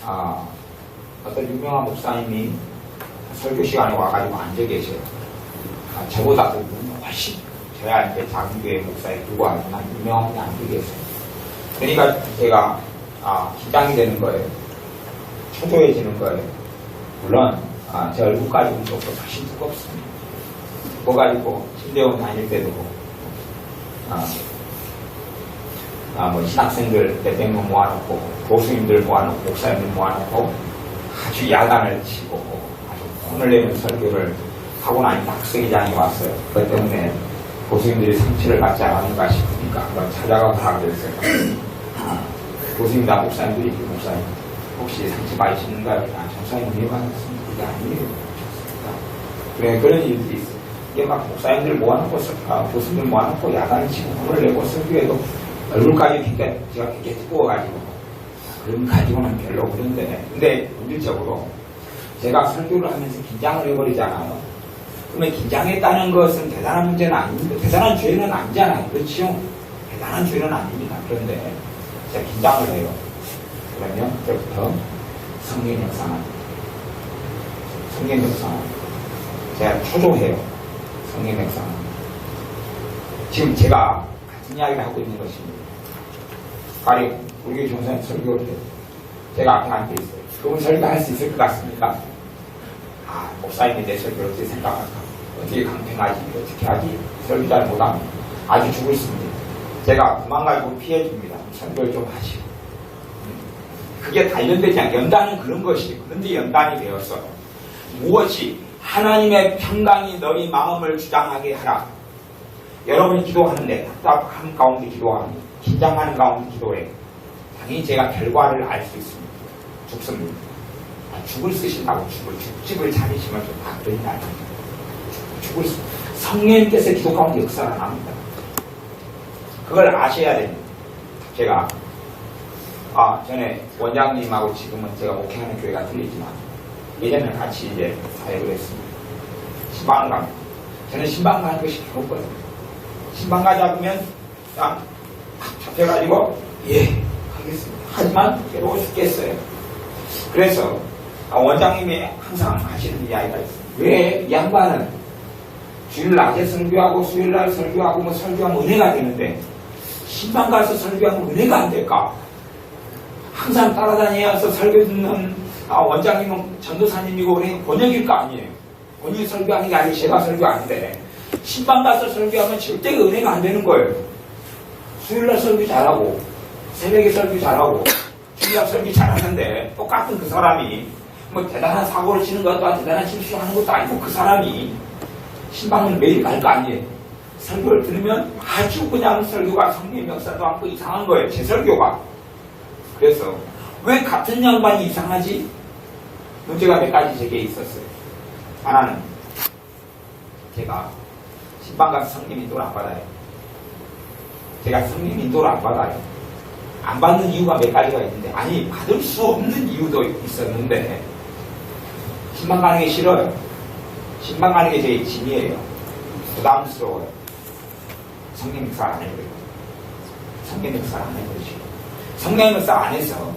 어떤 유명한 목사님이 설교 시간에 와가지고 앉아 계셔요. 저보다도 훨씬 저야 이제 작은 교회 목사에 불과한 유명한 분이 앉아 계세요. 그러니까 제가 긴장이 되는 거예요. 초조해지는 거예요. 물론 제 얼굴 가지고는 조금 훨씬 두껍습니다. 두꺼가지고 신대원 다닐 때도 뭐 신학생들 몇 백명 모아놓고 교수님들 모아놓고 목사님들 모아놓고 아주 야단을 치고 아주 혼을 내는 설교를 하고 나니 학생회장이 왔어요. 그것 때문에 교수님들이 상처를 받지 않았는가 싶으니까 한번 찾아가고 하고 그랬어요. 교수님과 목사님들이 목사님 혹시 상처 받으시는가요? 전사님 왜 받았습니까? 그게 아니에요. 그래 그런 일들이 있어요. 이게 막 목사님들 모아놓고 교수님들 모아놓고 야단을 치고 혼을 내고 설교해도 얼굴까지 제가 굉장히 뜨거워가지고 그런 가지고는 별로 그런데 근데 본질적으로 제가 설교를 하면서 긴장을 해버리잖아요. 그러면 긴장했다는 것은 대단한 문제는 아닙니다. 대단한 죄는 아니잖아요. 그렇죠? 대단한 죄는 아닙니다. 그런데 제가 긴장을 해요. 그러면 그때부터 성령 역사는 제가 초조해요. 성령 역사는 지금 제가 같은 이야기를 하고 있는 것입니다. 가령 우리 교사님 설교를 해요. 제가 앞에 앉아 있어요. 그분 설교할 수 있을 것 같습니까? 목사님이 내 설교를 어떻게 생각할까? 어떻게 강평하지? 어떻게 하지? 설교 잘 못합니다. 아주 죽을습니다. 제가 도망가고 피해줍니다. 설교를 좀 하시고. 그게 단련되지 않게 연단은 그런 것이에요. 그런데 연단이 되었어요. 무엇이 하나님의 평강이 너희 마음을 주장하게 하라. 여러분이 기도하는데 답답한 가운데 기도하는 긴장하는 가운데 기도해. 당연히 제가 결과를 알 수 있습니다. 죽습니다. 죽을 쓰신다고 죽집을 차리시면 좀 그런 게 아닙니다. 죽을 성령님께서 기도 가운데 역사가 납니다. 그걸 아셔야 됩니다. 제가 전에 원장님하고 지금은 제가 목회하는 교회가 틀리지만 예전에 같이 이제 사역을 했습니다. 신방을 갑니다. 저는 신방 가는 것이 괴롭거든요. 신방 가자면 딱 잡혀가지고 하겠습니다. 하지만 괴로워 죽겠어요. 그래서 원장님이 항상 하시는 이야기가 있어요. 왜 이 양반은 주일 낮에 설교하고 수요일날 설교하고 뭐 설교하면 은혜가 되는데 신방 가서 설교하면 은혜가 안 될까? 항상 따라다니면서 설교 듣는 원장님은 전도사님이고 우리 번역일 거 아니에요. 본인이 설교하는 게 아니고 제가 설교하는데 신방 가서 설교하면 절대 은혜가 안 되는 거예요. 수요일날 설교 잘하고 새벽에 설교 잘하고 주일날 설교 잘하는데 똑같은 그 사람이 뭐 대단한 사고를 치는 것도 아니고 대단한 실수하는 것도 아니고 그 사람이 신방을 매일 갈 거 아니에요. 설교를 들으면 아주 그냥 설교가 성령의 역사도 않고 이상한 거예요. 제 설교가. 그래서 왜 같은 양반이 이상하지? 문제가 몇 가지 제게 있었어요. 하나는 제가 신방 가서 성령 인도를 안 받아요. 제가 성령 인도를 안 받아요. 안 받는 이유가 몇 가지가 있는데 받을 수 없는 이유도 있었는데 신방 가는 게 싫어요. 신방 가는 게 제 짐이에요. 부담스러워요. 성령 역사 안 해버리고 성령 역사 안 해버리시고 성령 역사 안 해서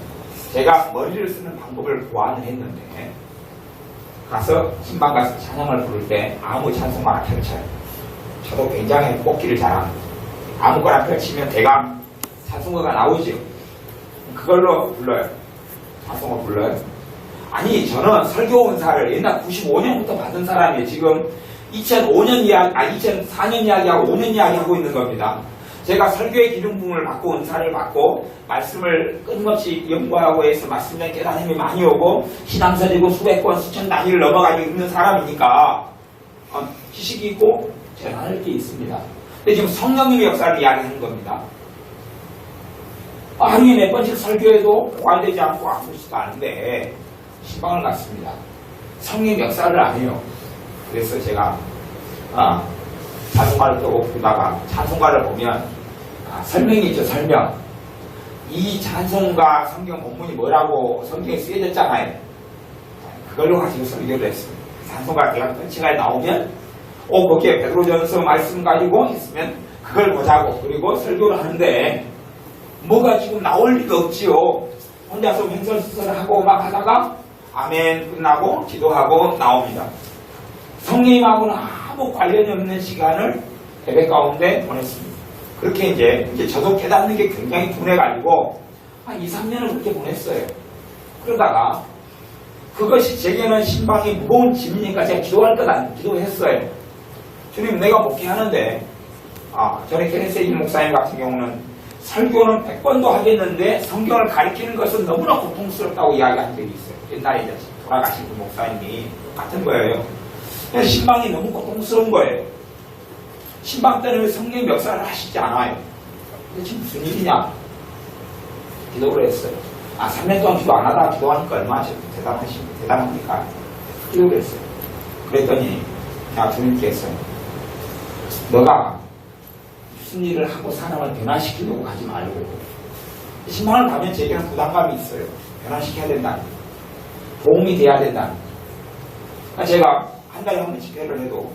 제가 머리를 쓰는 방법을 고안을 했는데 가서 신방 가서 찬양을 부를 때 아무 찬송가나 펼쳐요. 저도 굉장히 뽑기를 잘합니다. 아무거나 펼치면 대강 찬송가가 나오죠. 그걸로 불러요. 찬송가 불러요. 저는 설교 은사를 옛날 95년부터 받은 사람이에요. 지금 2004년 이야기하고 5년 이야기하고 있는 겁니다. 제가 설교의 기름부음을 받고 은사를 받고 말씀을 끊임없이 연구하고 해서 말씀에 깨달음이 많이 오고 신앙서리고 수백 권 수천 단위를 넘어가지고 있는 사람이니까 지식이 있고 전할 게 있습니다. 근데 지금 성령님의 역사를 이야기하는 겁니다. 하루에 몇 번씩 설교해도 고갈되지 않고 아프지도 않은데 신방을 갔습니다. 성령 역사를 안 해요. 그래서 제가 찬송가를 또 보다가 찬송가를 보면 설명이 있죠. 설명. 이 찬송가 성경 본문이 뭐라고 성경에 쓰여졌잖아요. 그걸로 가지고 설교를 했습니다. 찬송가 제가 편칭하에 나오면 거기에 베드로전서 말씀 가지고 했으면 그걸 보자고 그리고 설교를 하는데 뭐가 지금 나올 리가 없지요. 혼자서 횡설수설하고 막 하다가 아멘 끝나고 기도하고 나옵니다. 성령님하고는 아무 관련이 없는 시간을 예배 가운데 보냈습니다. 그렇게 이제 저도 깨닫는 게 굉장히 둔해가지고 한 2, 3년을 그렇게 보냈어요. 그러다가 그것이 제게는 신방이 무거운 짐이니까 제가 기도할 것 아니고 기도했어요. 주님, 내가 목회하는데 전에 케네세이 목사님 같은 경우는 설교는 100번도 하겠는데 성경을 가르치는 것은 너무나 고통스럽다고 이야기한 적이 있어요. 옛날에 이제 돌아가신 그 목사님이 같은 거예요. 신방이 너무 고통스러운 거예요. 신방 때는 왜 성령 역사를 하시지 않아요? 지금 무슨 일이냐? 기도를 했어요. 3년 동안 기도 안 하다가 기도하니까 얼마나 대단합니까? 기도를 했어요. 그랬더니 주님께서 너가 무슨 일을 하고 사람을 변화시키려고 하지 말고 신방을 가면 제게는 부담감이 있어요. 변화시켜야 된다. 도움이 돼야 된다. 제가 한 달에 한 번 집회를 해도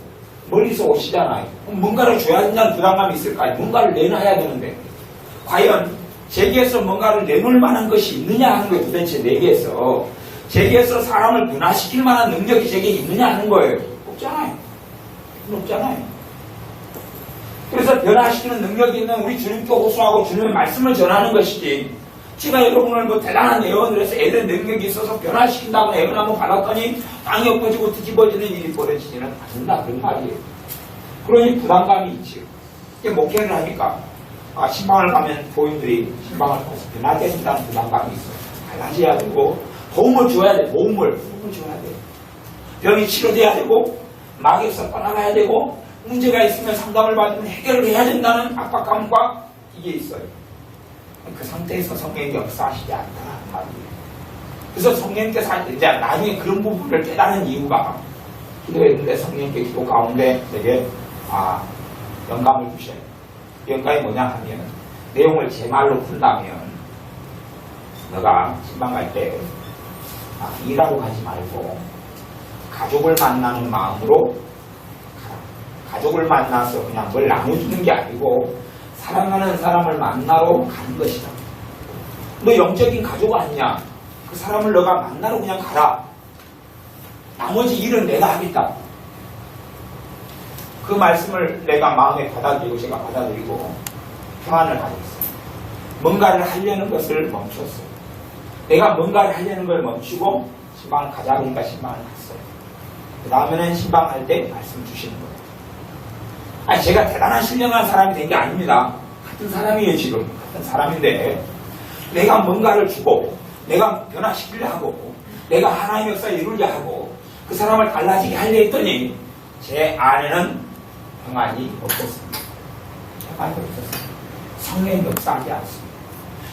멀리서 오시잖아요. 뭔가를 줘야 된다는 부담감이 있을까요? 뭔가를 내놔야 되는데 과연 제게서 뭔가를 내놓을 만한 것이 있느냐 하는 거예요. 도대체 내게서 제게서 사람을 변화시킬 만한 능력이 제게 있느냐 하는 거예요. 없잖아요. 없잖아요. 그래서 변화시키는 능력이 있는 우리 주님께 호소하고 주님의 말씀을 전하는 것이지 제가 여러분을 뭐 대단한 예언을 해서 애들 능력이 있어서 변화시킨다고 예언 한번 받았더니 땅이 엎어지고 뒤집어지는 일이 벌어지지는 않는다 그런 말이에요. 그러니 부담감이 있지요. 이게 목회를 하니까 신방을 가면 교인들이 신방을 가서 변화된다는 부담감이 있어요. 달라져야 되고 도움을 줘야 돼. 도움을 줘야 돼. 병이 치료돼야 되고 마귀에서 떠나가야 되고 문제가 있으면 상담을 받으면 해결을 해야 된다는 압박감과 이게 있어요. 그 상태에서 성령이 역사하시지 않다는 말이에요. 그래서 성령께서 이제 나중에 그런 부분을 깨달은 이유가 기도했는데 성령께 기도 가운데 내게 영감을 주셔요. 영감이 뭐냐 하면 내용을 제 말로 푼다면 너가 신방 갈 때 일하고 가지 말고 가족을 만나는 마음으로 가라. 가족을 만나서 그냥 뭘 나눠주는 게 아니고 사랑하는 사람을 만나러 가는 것이다. 너 영적인 가족 아니냐? 그 사람을 너가 만나러 그냥 가라. 나머지 일은 내가 하겠다. 그 말씀을 내가 마음에 받아들이고 제가 받아들이고 평안을 가졌어요. 뭔가를 하려는 것을 멈췄어요. 내가 뭔가를 하려는 걸 멈추고 신방을 가자 그러니까 신방을 갔어요. 그 다음에는 신방할 때 말씀 주시는 거예요. 제가 대단한 신령한 사람이 된 게 아닙니다. 같은 사람이에요. 지금 같은 사람인데 내가 뭔가를 주고 내가 변화시키려 하고 내가 하나님의 역사를 이루려 하고 그 사람을 달라지게 하려 했더니 제 안에는 평안이 없었습니다. 평안이 없었습니다. 성령이 역사하지 않습니다.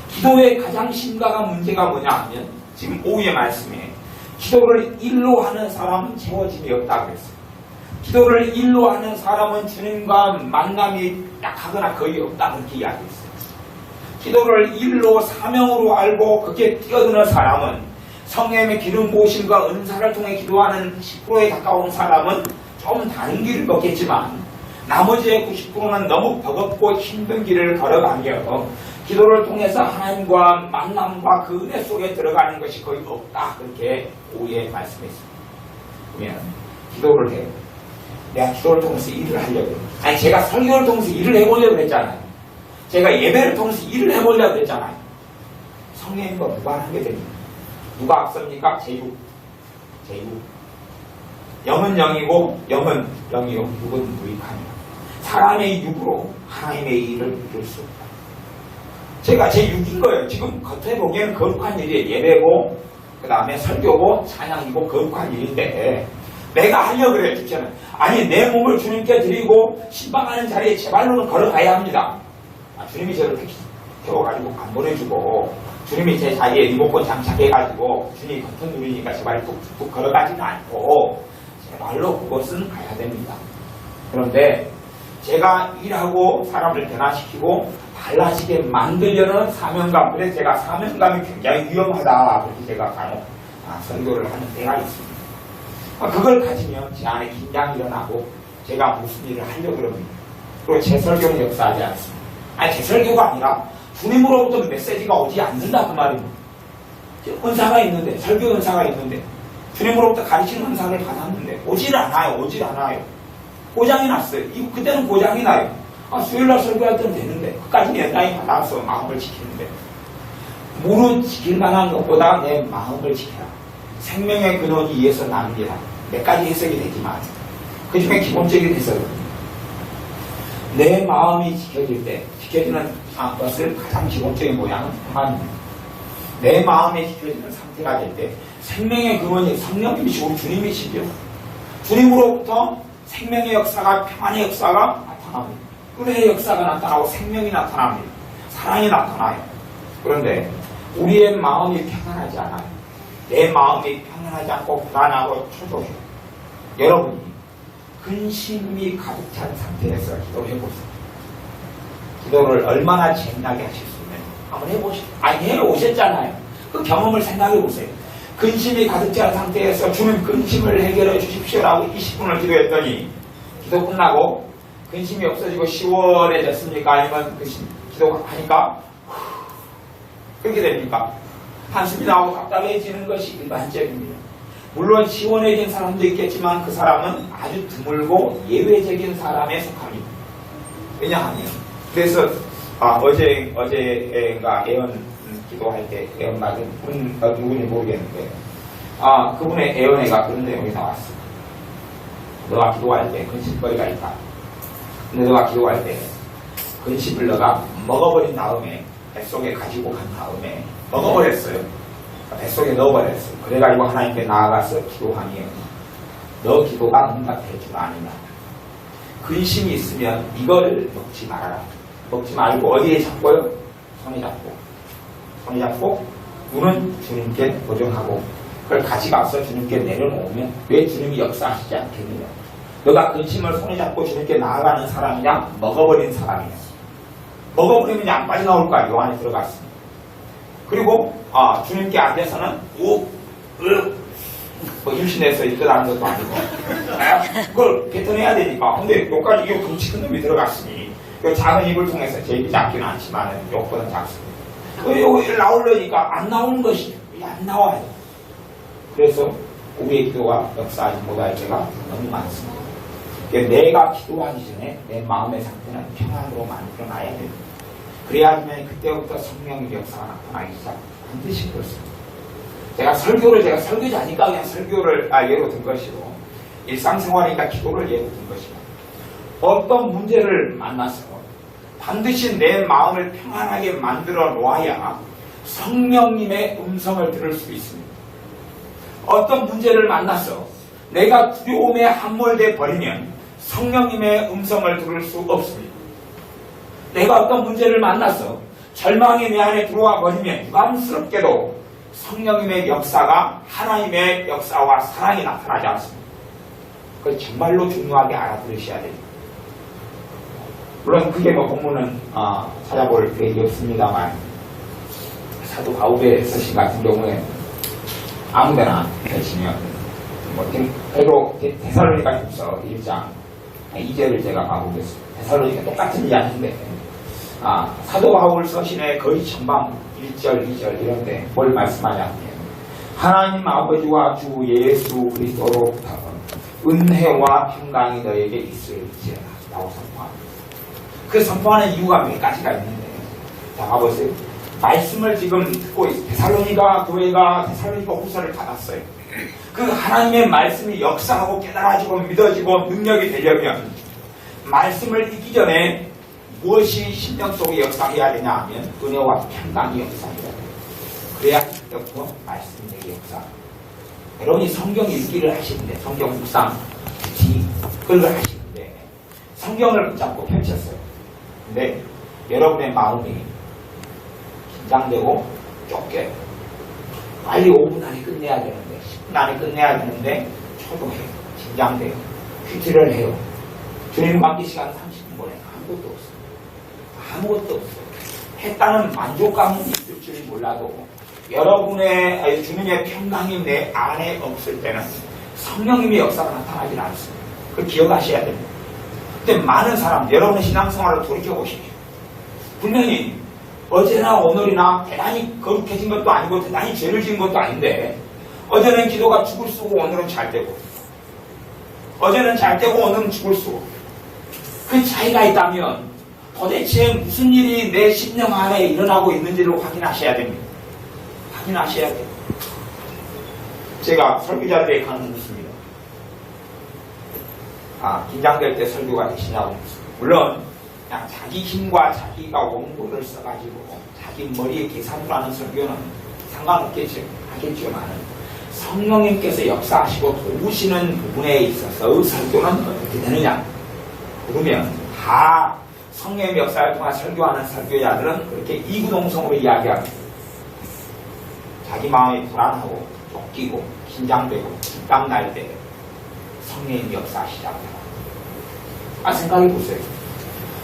기도의 가장 심각한 문제가 뭐냐 하면 지금 오후의 말씀에 기도를 일로 하는 사람은 채워짐이 없다 그랬어요. 기도를 일로 하는 사람은 주님과 만남이 약하거나 거의 없다 그렇게 이야기했어요. 기도를 일로 사명으로 알고 그렇게 뛰어드는 사람은 성령의 기름 부으심과 은사를 통해 기도하는 10%에 가까운 사람은 좀 다른 길을 걷겠지만 나머지의 90%는 너무 버겁고 힘든 길을 걸어가며 기도를 통해서 하나님과 만남과 그 은혜 속에 들어가는 것이 거의 없다 그렇게 오후에 말씀했습니다. 그러면 기도를 해요. 내가 기도를 통해서 일을 하려고 해요. 제가 설교를 통해서 일을 해보려고 했잖아요. 제가 예배를 통해서 일을 해보려고 했잖아요. 성령님과 무관하게 됩니다. 누가 앞섭니까? 제육. 영은 영이고 영은 영이요 육은 무익하니라. 사람의 육으로 하나님의 일을 이룰 수 없다. 제가 제 육인 거예요. 지금 겉에 보기에는 거룩한 일이에요. 예배고 그 다음에 설교고 찬양이고 거룩한 일인데 내가 하려고 그래요. 주체는. 내 몸을 주님께 드리고 신방하는 자리에 제 발로는 걸어가야 합니다. 주님이 저를 태워가지고 안 보내주고 주님이 제 자리에 리모컨 장착해가지고 주님이 버튼 누르니까 제 발이 뚝뚝 걸어가지는 않고 제 발로 그것은 가야 됩니다. 그런데 제가 일하고 사람을 변화시키고 달라지게 만들려는 사명감, 그래서 제가 사명감이 굉장히 위험하다 그렇게 제가 간혹 설교를 하는 때가 있습니다. 그걸 가지면 제 안에 긴장이 일어나고 제가 무슨 일을 하려고 그럽니다. 그리고 제 설교는 역사하지 않습니다. 제 설교가 아니라 주님으로부터 메시지가 오지 않는다 그 말입니다. 은사가 있는데, 설교 은사가 있는데, 주님으로부터 가르치는 은사를 받았는데, 오질 않아요. 고장이 났어요. 그때는 고장이 나요. 수요일날 설교할 때는 되는데, 그까지 연장이 받아서 마음을 지키는데, 무릇 지킬 만한 것보다 내 마음을 지켜라. 생명의 근원이 이에서 납니다. 몇 가지 해석이 되지만, 그 중에 기본적인 해석은, 내 마음이 지켜질 때, 지켜지는 것을 가장 기본적인 모양은 평안입니다. 내 마음이 지켜지는 상태가 될 때, 생명의 근원이 성령님이시고 주님이시죠. 주님으로부터 생명의 역사가, 평안의 역사가 나타납니다. 은혜의 역사가 나타나고 생명이 나타납니다. 사랑이 나타나요. 그런데 우리의 마음이 평안하지 않아요. 내 마음이 평안하지 않고 불안하고 초조해요. 여러분이 근심이 가득 찬 상태에서 기도해보세요. 기도를 얼마나 재미나게 하실 수 있나요? 한번 해보시죠. 해오셨잖아요. 그 경험을 생각해보세요. 근심이 가득 찬 상태에서 주님 근심을 해결해 주십시오라고 20분을 기도했더니 기도 끝나고 근심이 없어지고 시원해졌습니까? 아니면 기도가 하니까 그렇게 됩니까? 한숨이 나오고 답답해지는 것이 일반적입니다. 물론 시원해진 사람도 있겠지만 그 사람은 아주 드물고 예외적인 사람에 속합니다. 왜냐하면 그래서 어제인가 애원 기도할 때 애원 받은 분 누군지 모르겠는데 그분의 애원회가 그런 내용이 나왔어. 너가 기도할 때 근심거리가 있다. 근데 너가 기도할 때 근심을 너가 먹어버린 다음에 뱃속에 가지고 간 다음에 먹어버렸어요. 뱃속에 넣어버렸어요. 그래가지고 하나님께 나아가서 기도하니 너 기도가 응답될 줄 아느냐. 근심이 있으면 이걸 먹지 말아라. 먹지 말고 어디에 잡고요? 손에 잡고 눈은 주님께 고정하고 그걸 가져가서 주님께 내려놓으면 왜 주님이 역사하시지 않겠느냐. 너가 근심을 손에 잡고 주님께 나아가는 사람이냐 먹어버린 사람이냐. 먹어버리면 양 빠져나올 거야. 요 안에 들어갔습니다. 그리고 주님께 앞에서는 임신해서 일어나는 것도 아니고 그걸 뱉어내야 되니까. 근데 여기까지 이 덩치 큰 놈이 들어갔으니 그 작은 입을 통해서 제 입이 작지는 않지만 욕보다 작습니다. 여기 나오려니까 안 나오는 것이 안 나와요. 그래서 우리의 기도가 역사하지 못할 때가 너무 많습니다. 내가 기도하기 전에 내 마음의 상태는 평안으로 만들어놔야 됩니다. 그래야지만 그때부터 성령의 역사가 나타나기 시작. 반드시 그렇습니다. 제가 설교자니까 그냥 설교를 예로 든 것이고 일상생활이니까 기도를 예로 든 것이고 어떤 문제를 만나서 반드시 내 마음을 평안하게 만들어 놓아야 성령님의 음성을 들을 수 있습니다. 어떤 문제를 만나서 내가 두려움에 함몰돼 버리면 성령님의 음성을 들을 수 없습니다. 내가 어떤 문제를 만나서 절망이 내 안에 들어와 버리면 유감스럽게도 성령님의 역사가 하나님의 역사와 사랑이 나타나지 않습니다. 그걸 정말로 중요하게 알아들으셔야 됩니다. 물론 그게 본문은 찾아볼 계획이 없습니다만 사도 바울의 서신 같은 경우에 아무데나 펼치면 데살로니가 후서 1장 2절을 제가 가보겠습니다. 데살로니가 똑같은 이야기인데 사도 바울 서신의 거의 전반 1절, 2절 이런데 뭘 말씀하냐면 하나님 아버지와 주 예수 그리스도로부터 은혜와 평강이 너에게 있을지어다 라고 선포합니다. 그 선포하는 이유가 몇 가지가 있는데 자 봐보세요. 말씀을 지금 듣고 데살로니가 교회가 데살로니가 후서를 받았어요. 그 하나님의 말씀이 역사하고 깨달아지고 믿어지고 능력이 되려면 말씀을 읽기 전에 무엇이 심령 속에 역사해야 되냐 하면 은혜와 평강이 역사해야 돼요. 그래야 그때부터 말씀의 역사. 여러분이 성경 읽기를 하시는데 성경 묵상 그걸 하시는데 성경을 붙잡고 펼쳤어요. 근데 여러분의 마음이 긴장되고 쫓겨요. 빨리 5분 안에 끝내야 되는데 10분 안에 끝내야 되는데 초조해요. 긴장돼요. 퀴즈를 해요. 주님 맡기 시간 30분 보내 아무것도 없어요. 했다는 만족감은 있을 줄 몰라도 여러분의 주님의 평강이 내 안에 없을 때는 성령님의 역사가 나타나지 않습니다. 그걸 기억하셔야 됩니다. 근데 많은 사람 여러분의 신앙생활을 돌이켜보십시오. 분명히 어제나 오늘이나 대단히 거룩해진 것도 아니고 대단히 죄를 지은 것도 아닌데 어제는 기도가 죽을 쓰고 오늘은 잘 되고 어제는 잘 되고 오늘은 죽을 쓰고 그 차이가 있다면 도대체 무슨 일이 내 심령 안에 일어나고 있는지를 확인하셔야 됩니다. 확인하셔야 돼요. 제가 설교자들에게 가는 묻습니다. 긴장될 때 설교가 되시냐고 묻습니다. 물론 그냥 자기 힘과 자기가 원고를 써가지고 자기 머리에 계산을 하는 설교는 상관없겠지만 성령님께서 역사하시고 도우시는 부분에 있어서 설교는 어떻게 되느냐? 그러면 다 성령의 역사를 통해 설교하는 설교자들은 그렇게 이구동성으로 이야기합니다. 자기 마음이 불안하고 쫓기고 긴장되고 땀 날 때 성령의 역사하시잖아요. 생각해 보세요.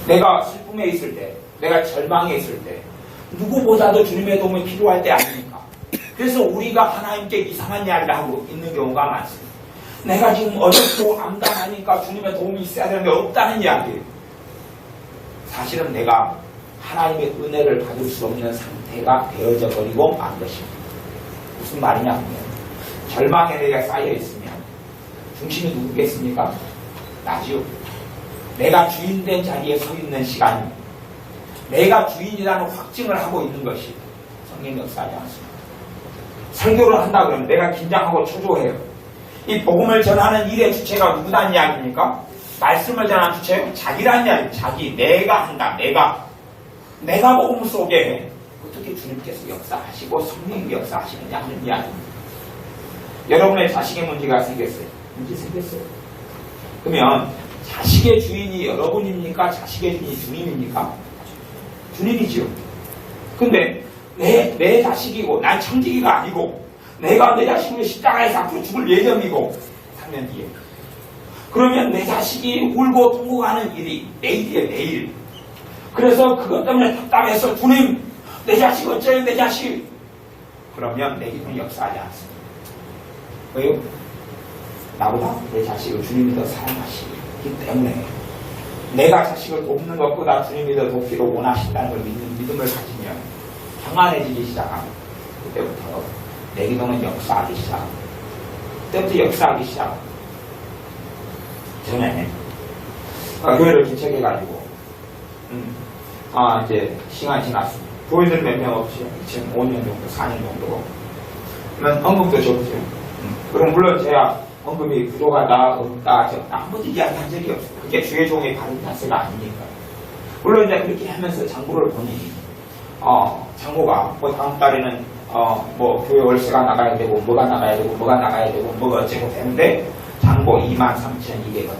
내가 슬픔에 있을 때, 내가 절망에 있을 때 누구보다도 주님의 도움이 필요할 때 아닙니까? 그래서 우리가 하나님께 이상한 이야기를 하고 있는 경우가 많습니다. 내가 지금 어렵고 암담하니까 주님의 도움이 있어야 되는데 없다는 이야기예요. 사실은 내가 하나님의 은혜를 받을 수 없는 상태가 되어져 버리고 만 것입니다. 무슨 말이냐면 절망에 내가 쌓여 있으면 중심이 누구겠습니까? 나지요. 내가 주인된 자리에 서 있는 시간이 내가 주인이라는 확증을 하고 있는 것이 성령 역사하지 않습니다. 설교를 한다 그러면 내가 긴장하고 초조해요. 이 복음을 전하는 일의 주체가 누구다는 이야기입니까? 말씀을 전하는 주체요? 자기라는 이야기입니다. 자기, 내가 한다. 내가 복음 속에 어떻게 주님께서 역사하시고 성령님 역사하시느냐 하는 이야기입니다. 여러분의 자식의 문제가 생겼어요. 문제 생겼어요. 그러면 자식의 주인이 여러분입니까? 자식의 주인이 주님입니까? 주님이지요. 근데 내 자식이고 난 청지기가 아니고 내가 내 자식을 십자가에서 앞으로 죽을 예정이고 3년 뒤에 그러면 내 자식이 울고 통곡하는 일이 내일이에요. 내일. 그래서 그것 때문에 답답해서 주님 내 자식 어째요 내 자식 그러면 내 기도는 역사하지 않습니다. 왜요? 나보다 내 자식을 주님이 더 사랑하시기 때문에 내가 자식을 돕는 것보다 주님이 더 돕기를 원하신다는 걸 믿는 믿음을 가지면 평안해지기 시작합니다. 그때부터 내 기도는 역사하기 시작합니다. 그때부터 역사하기 시작합니다. 전에 교회를 개척해가지고 이제 시간이 지났습니다. 교회는 몇 명 없죠. 2005년 정도, 4년 정도. 그러면 언급도 적죠. 그럼 물론 제가 언급이 부족하다, 없다, 적다 아무도 이야기한 적이 없어요. 그게 주의 종의 바른 자세가 아니니까. 물론 이제 그렇게 하면서 장부를 보니 장부가 뭐 다음 달에는 뭐 교회 월세가 나가야 되고 뭐가 나가야 되고 뭐가 나가야 되고 뭐가 어쩌고 되는데 장부 23,200원.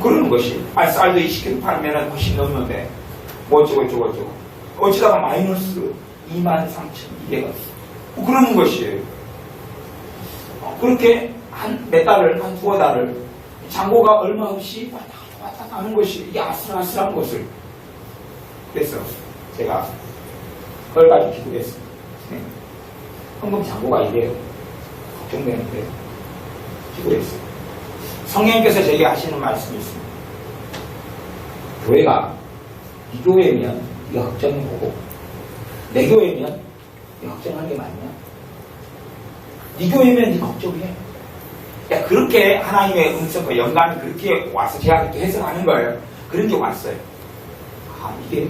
그러는 것이 쌀도 20kg 팔면은 훨씬 넘는데 뭐 어쩌고 어찌다가 마이너스 23,200원. 그러는 것이에요. 그렇게 한 몇 달을, 한 두어 달을 장고가 얼마 없이 왔다 가는 것이 이 아슬아슬한 것을 그래서 제가 그걸 가지고 기도했습니다. 헌금 장고가 이래요. 걱정되는데 기도했어요. 성령님께서 제게 하시는 말씀이 있습니다. 교회가 이 교회면 이거 걱정이 보고 내 교회면 이거 걱정하는 게 맞냐? 네 교회면 네 걱정해. 그렇게 하나님의 음성과 영감이 그렇게 와서 제가 그렇게 해석하는 거예요. 그런 게 왔어요. 이게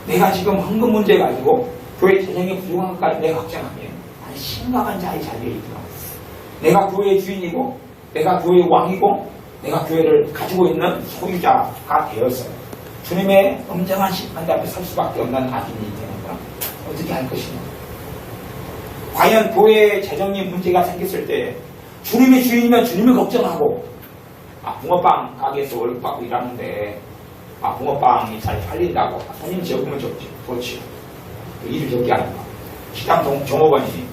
내가 지금 헌금 문제 가지고 교회 재정이 부족한 것까지 내가 걱정하면 나는 심각한 자리에 있구나. 내가 교회의 주인이고 내가 교회의 왕이고 내가 교회를 가지고 있는 소유자가 되었어요. 주님의 엄정한 심판 앞에 설 수밖에 없는 악인이 되는구나. 어떻게 할 것이냐. 과연 교회의 재정이 문제가 생겼을 때 주님이 주인이면 주님을 걱정하고 붕어빵 가게에서 월급 받고 일하는데 붕어빵이 잘 팔린다고 손님 적으면 좋죠. 그렇죠. 일을 적게 하니까 식당 종업원이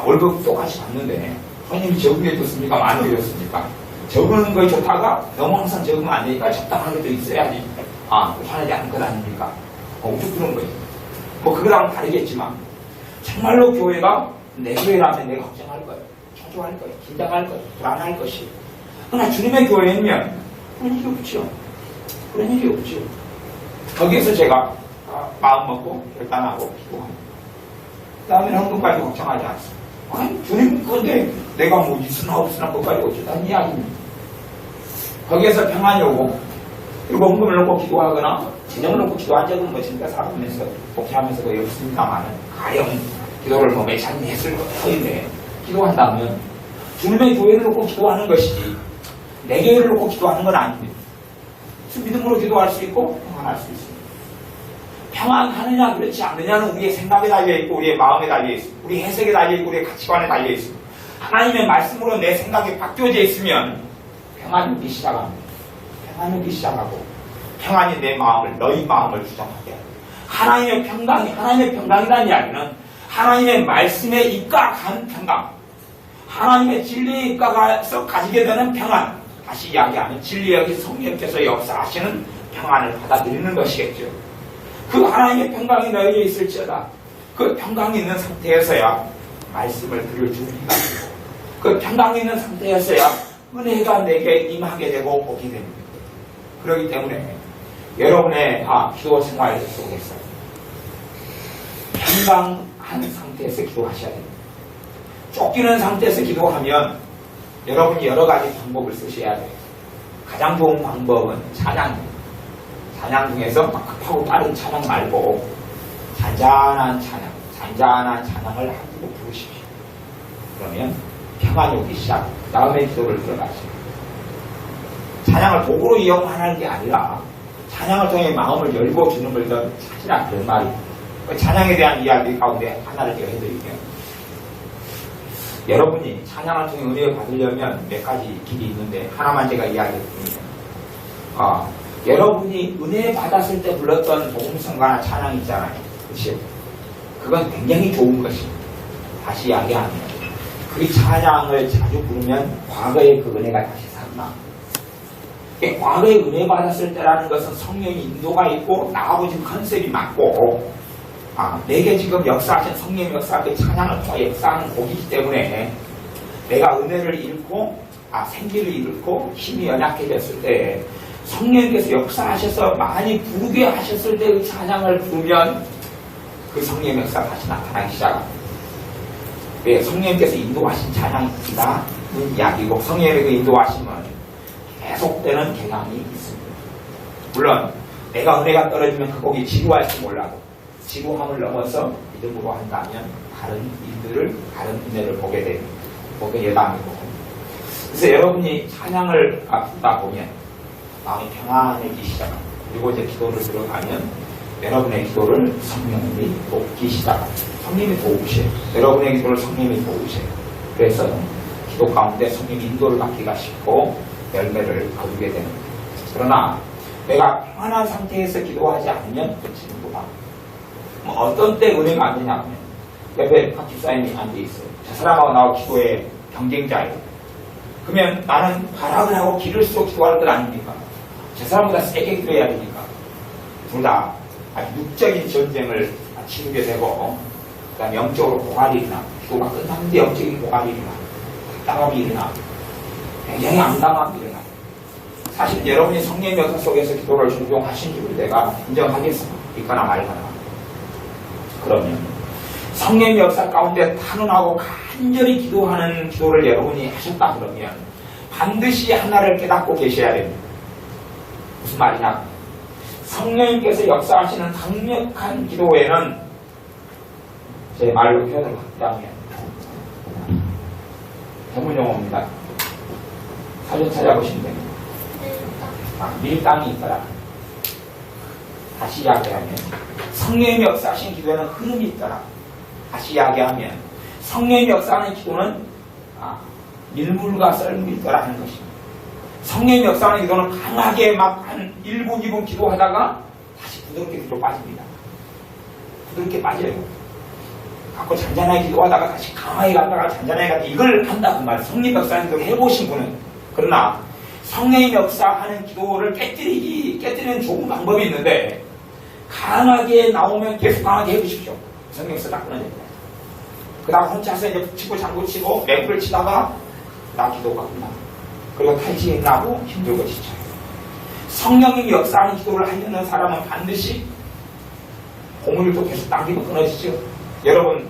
월급 똑같이 받는데 손님이 적게 줬습니까? 많이 줬습니까? 적은 거에 좋다가 너무 항상 적으면 안 되니까 적당하게 또 있어야지 화내지 않을 것 아닙니까? 우뚝 그런 거예요. 뭐 그거랑은 다르겠지만 정말로 교회가 내 교회라면 내가 걱정할 거예요. 초조할 거예요. 긴장할 거예요. 불안할 것이에요. 그러나 주님의 교회면 그런 일이 없죠. 그런 일이 없죠. 거기에서 제가 마음 먹고 결단하고 기도합니다. 그 다음에는 헌금까지 걱정하지 않습니다. 아니, 주님, 근데 내가 뭐 있으나 없으나 그것까지 어쩌다는 이야기입니다. 거기에서 평안이 오고, 그리고 헌금을 놓고 기도하거나, 진영을 놓고 기도한 적은 뭐 진짜 살아가면서, 복귀하면서 거의 없습니다만, 가령 기도를 뭐 매일 했을 것인데, 기도한다면, 주님의 교회를 놓고 기도하는 것이지, 내 교회를 놓고 기도하는 건 아닙니다. 믿음으로 기도할 수 있고, 평안할 수 있습니다. 평안하느냐, 그렇지 않느냐는 우리의 생각에 달려있고, 우리의 마음에 달려있습니다. 우리 해석에 달려있고, 우리의 가치관에 달려있습니다. 하나님의 말씀으로 내 생각이 바뀌어져 있으면, 평안이 오기 시작합니다. 평안이 오기 시작하고, 평안이 내 마음을, 너희 마음을 주장하게 합니다. 하나님의 평강이라는 이야기는 하나님의 말씀에 입각한 평강, 하나님의 진리에 입각해서 가지게 되는 평안, 다시 이야기하면 진리의 여기 성령께서 역사하시는 평안을 받아들이는 것이겠죠. 그 하나님의 평강이 너에게 있을지어다. 그 평강이 있는 상태에서야 말씀을 들을 준비가 되고, 그 평강이 있는 상태에서야 은혜가 내게 임하게 되고 오게 됩니다. 그렇기 때문에 여러분의 기도 생활 속에서 평강한 상태에서 기도하셔야 됩니다. 쫓기는 상태에서 기도하면 여러분이 여러 가지 방법을 쓰셔야 돼요. 가장 좋은 방법은 찬양입니다. 찬양 중에서 막 급하고 빠른 찬양 말고 잔잔한 찬양을 하고 부르십시오. 그러면 평안이 오기 시작. 그 다음에 기도를 들어가시죠. 찬양을 도구로 이용하는 게 아니라 찬양을 통해 마음을 열고 주는 걸 더 찾으라, 그런 말입니다. 찬양에 대한 이야기 가운데 하나를 해드릴게요. 여러분이 찬양을 통해 은혜를 받으려면 몇 가지 길이 있는데 하나만 제가 이야기해드립니다. 여러분이 은혜 받았을 때 불렀던 복음성가나 찬양 있잖아요. 그렇죠? 그건 굉장히 좋은 것입니다. 다시 이야기하면 그 찬양을 자주 부르면 과거의 그 은혜가 다시 살아나. 과거에 은혜 받았을 때라는 것은 성령의 인도가 있고 나하고 지금 컨셉이 맞고 내게 지금 역사하신 성령의 역사, 그 찬양을 통해 역사하는 곡이기 때문에 내가 은혜를 잃고 생기를 잃고 힘이 연약해졌을 때 성령께서 역사하셔서 많이 부르게 하셨을 때 그 찬양을 부르면 그 성령의 역사가 다시 나타나기 시작합니다. 왜? 성령께서 인도하신 찬양이라는 이야기고 성령의 그 인도하심은 계속되는 경향이 있습니다. 물론 내가 은혜가 떨어지면 그 곡이 지루할지 몰라도 지루함을 넘어서 믿음으로 한다면 다른 은혜를 보게 됩니다. 보게 예방이고. 그래서 여러분이 찬양을 부르다 보면 마음이 평안해지기 시작합니다. 그리고 이제 기도를 들어가면 여러분의 기도를 성령님이 돕기 시작합니다. 성령님이 도우셔요. 여러분의 기도를 성령님이 도우셔요. 그래서 기도 가운데 성령의 인도를 받기가 쉽고 열매를 거두게 됩니다. 그러나 내가 평안한 상태에서 기도하지 않으면 끝입니다. 어떤 때 은혜가 안 되냐 하면 옆에 박 집사님이 앉아 있어요. 저 사람하고 나하고 기도에 경쟁자예요. 그러면 나는 발악을 하고 기를 쓰고 기도할 것 아닙니까? 저 사람보다 세게 기도해야 되니까. 둘 다 육적인 전쟁을 치르게 되고, 그 다음에 영적으로 고갈이 일어나, 기도가 끝났는데 영적인 고갈이 일어나, 답답함이 일어나, 굉장히 암담함이 일어나. 사실 여러분이 성령의 역사 속에서 기도를 존중하신 줄 내가 인정하겠습니다. 있거나 말거나. 그러면 성령의 역사 가운데 탄원하고 간절히 기도하는 기도를 여러분이 하셨다 그러면 반드시 하나를 깨닫고 계셔야 됩니다. 무슨 말이냐? 성령님께서 역사하시는 강력한 기도에는 제 말로 표현을 하자면 전문용어입니다. 사전 찾아보시면 됩니다. 밀당이 있더라. 다시 이야기하면 성령의 역사하신 기도에는 흐름이 있더라. 다시 이야기하면 성령의 역사하는 기도는 밀물과 썰물이 있더라 하는 것입니다. 성령의 역사하는 기도는 강하게 막 한 1분, 2분 기도하다가 다시 부드럽게 뒤로 빠집니다. 부드럽게 빠져요. 갖고 잔잔하게 기도하다가 다시 강하게 갔다가 잔잔하게 갔다가 이걸 한다 그 말이에요. 성령의 역사하는 기도를 해보신 분은. 그러나 성령의 역사하는 기도를 깨뜨리는 좋은 방법이 있는데 강하게 나오면 계속 강하게 해보십시오. 성령의 역사 딱 끊어냅니다. 그 다음 혼자서 이제 치고 장구치고 맹구를 치다가 나 기도가 끝나. 그리고 탈진이 나고 힘들고 지쳐요. 성령님이 역사하는 기도를 하려는 사람은 반드시 고물도 계속 당기면 끊어지죠. 여러분,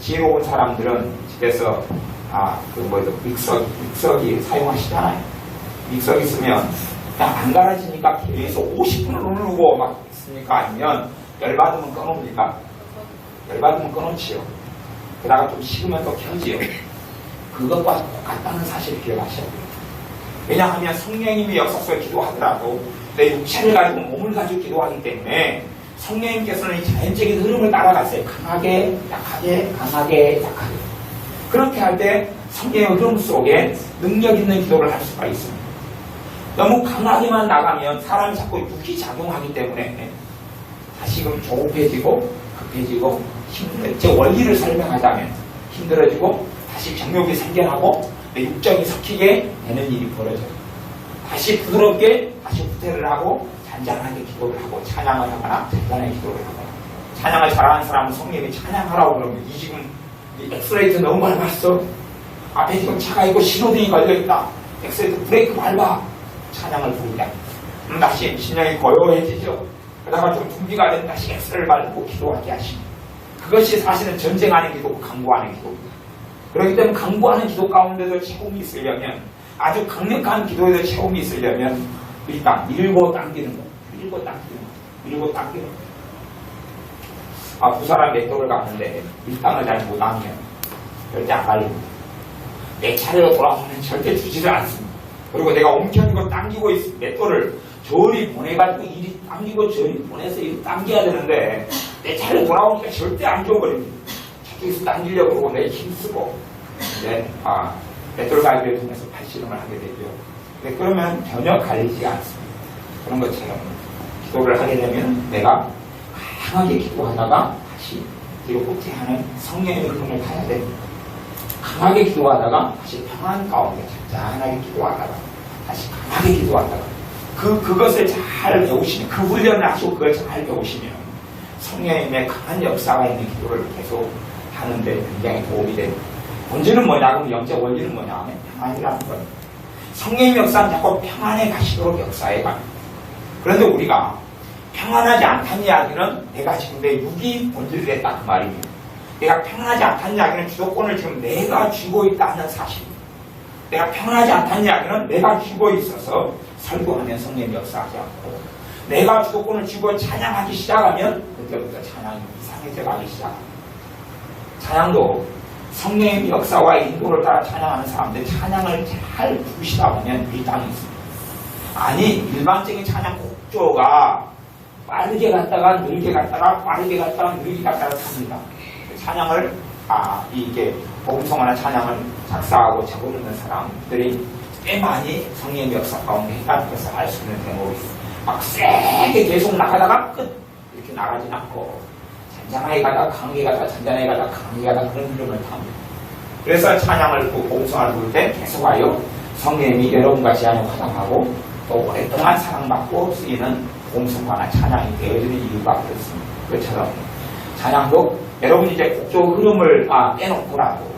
지혜로운 사람들은 집에서, 믹서기 사용하시잖아요. 믹서기 있으면 그냥 안 갈아지니까 계속 50분을 누르고 막 있습니까? 아니면 열받으면 끊어옵니까? 열받으면 끊어지요. 그러다가 좀 식으면 또 켜지요. 그것과 똑같다는 사실을 기억하셔야 돼요. 왜냐하면 성령님이 역사 속에 기도하더라도 내 육체를 가지고 몸을 가지고 기도하기 때문에 성령님께서는 이 자연적인 흐름을 따라갔어요. 강하게, 약하게, 강하게, 약하게. 그렇게 할 때 성령의 흐름 속에 능력 있는 기도를 할 수가 있습니다. 너무 강하게만 나가면 사람이 자꾸 육이 작용하기 때문에 다시금 조급해지고 급해지고 힘들어요. 제 원리를 설명하자면 힘들어지고 다시 정욕이 생겨나고 내 육정이 섞이게 되는 일이 벌어져요. 다시 부드럽게 다시 후퇴를 하고 잔잔하게 기도를 하고 찬양을 하거나 잔잔하게 기도를 하거나. 찬양을 잘하는 사람은 성령이 찬양하라고 그러면 이 지금 이 엑셀레이터 너무 밟았어. 앞에 지금 차가 있고 신호등이 걸려있다. 엑셀레이터 브레이크 밟아. 찬양을 부르자. 다시 심령이 고요해지죠. 그러다가 좀 준비가 되면 다시 엑셀을 밟고 기도하게 하십니다. 그것이 사실은 전쟁하는 기도고 강구하는 기도입니다. 그렇기 때문에 강구하는 기도 가운데도 체험이 있으려면 아주 강력한 기도에도 체험이 있으려면 일단 밀고 당기는 거. 밀고 당기는 거. 밀고 당기는 거. 부사람 맷돌을 갔는데 밀당을 잘 못하면 절대 안 갈립니다. 내 차례로 돌아오면 절대 주지를 않습니다. 그리고 내가 옮겨주고 당기고 있을 맷돌을 저리 보내가지고 이리 당기고 저리 보내서 이리 당겨야 되는데 내 차례 돌아오니까 절대 안 줘버립니다. 저쪽에서 당기려고 그러고 내 힘쓰고 이제 맷돌 가지를 통해서 팔씨름을 하게 되죠. 근데 그러면 전혀 갈리지 않습니다. 그런 것처럼 기도를 하게 되면 내가 강하게 기도하다가 다시 뒤로 후퇴하는 성령의 흐름을 가야 됩니다. 강하게 기도하다가 다시 평안 가운데 잔잔하게 기도하다가 다시 강하게 기도하다가 그것을 잘 배우시면 그 훈련을 하시고 그걸 잘 배우시면 성령님의 강한 역사가 있는 기도를 계속 하는데 굉장히 도움이 됩니다. 본질은 뭐냐? 그럼 영적 원리는 뭐냐 하면 평안이라는 겁니다. 성령의 역사는 자꾸 평안에 가시도록 역사에 갑니다. 그런데 우리가 평안하지 않다는 이야기는 내가 지금 내 육이 본질이 됐다 그 말입니다. 내가 평안하지 않다는 이야기는 주도권을 지금 내가 쥐고 있다는 사실입니다. 내가 평안하지 않다는 이야기는 내가 쥐고 있어서 설교하면 성령이 역사하지 않고 내가 주도권을 쥐고 찬양하기 시작하면 그때부터 찬양이 이상해져 가기 시작합니다. 찬양도 성령의 역사와 인도를 따라 찬양하는 사람들 찬양을 잘 부르시다 보면 밀당이 있습니다. 아니 일반적인 찬양 곡조가 빠르게 갔다가 느리게 갔다가 빠르게 갔다가 느리게 갔다가 합니다. 찬양을 이게 복음성화나 찬양을 작사하고 적어주는 사람들이 꽤 많이 성령의 역사 가운데 있다는 것을 알 수 있는 대목이 있습니다. 막 세게 계속 나가다가 끝 이렇게 나가진 않고 잔잔하게 가다가 강하게 가다가 잔잔하게 가다가 강하게 가다가 그런 흐름을 탑니다. 그래서 찬양을 복음성화를 부를 때 계속하여 성령님이 여러분과 제 안에 화장하고 또 오랫동안 사랑받고 쓰이는 복음성화나 찬양이 되어지는 이유가 그렇습니다. 그처럼 찬양도 여러분이 이제 곡조 흐름을 빼놓고라도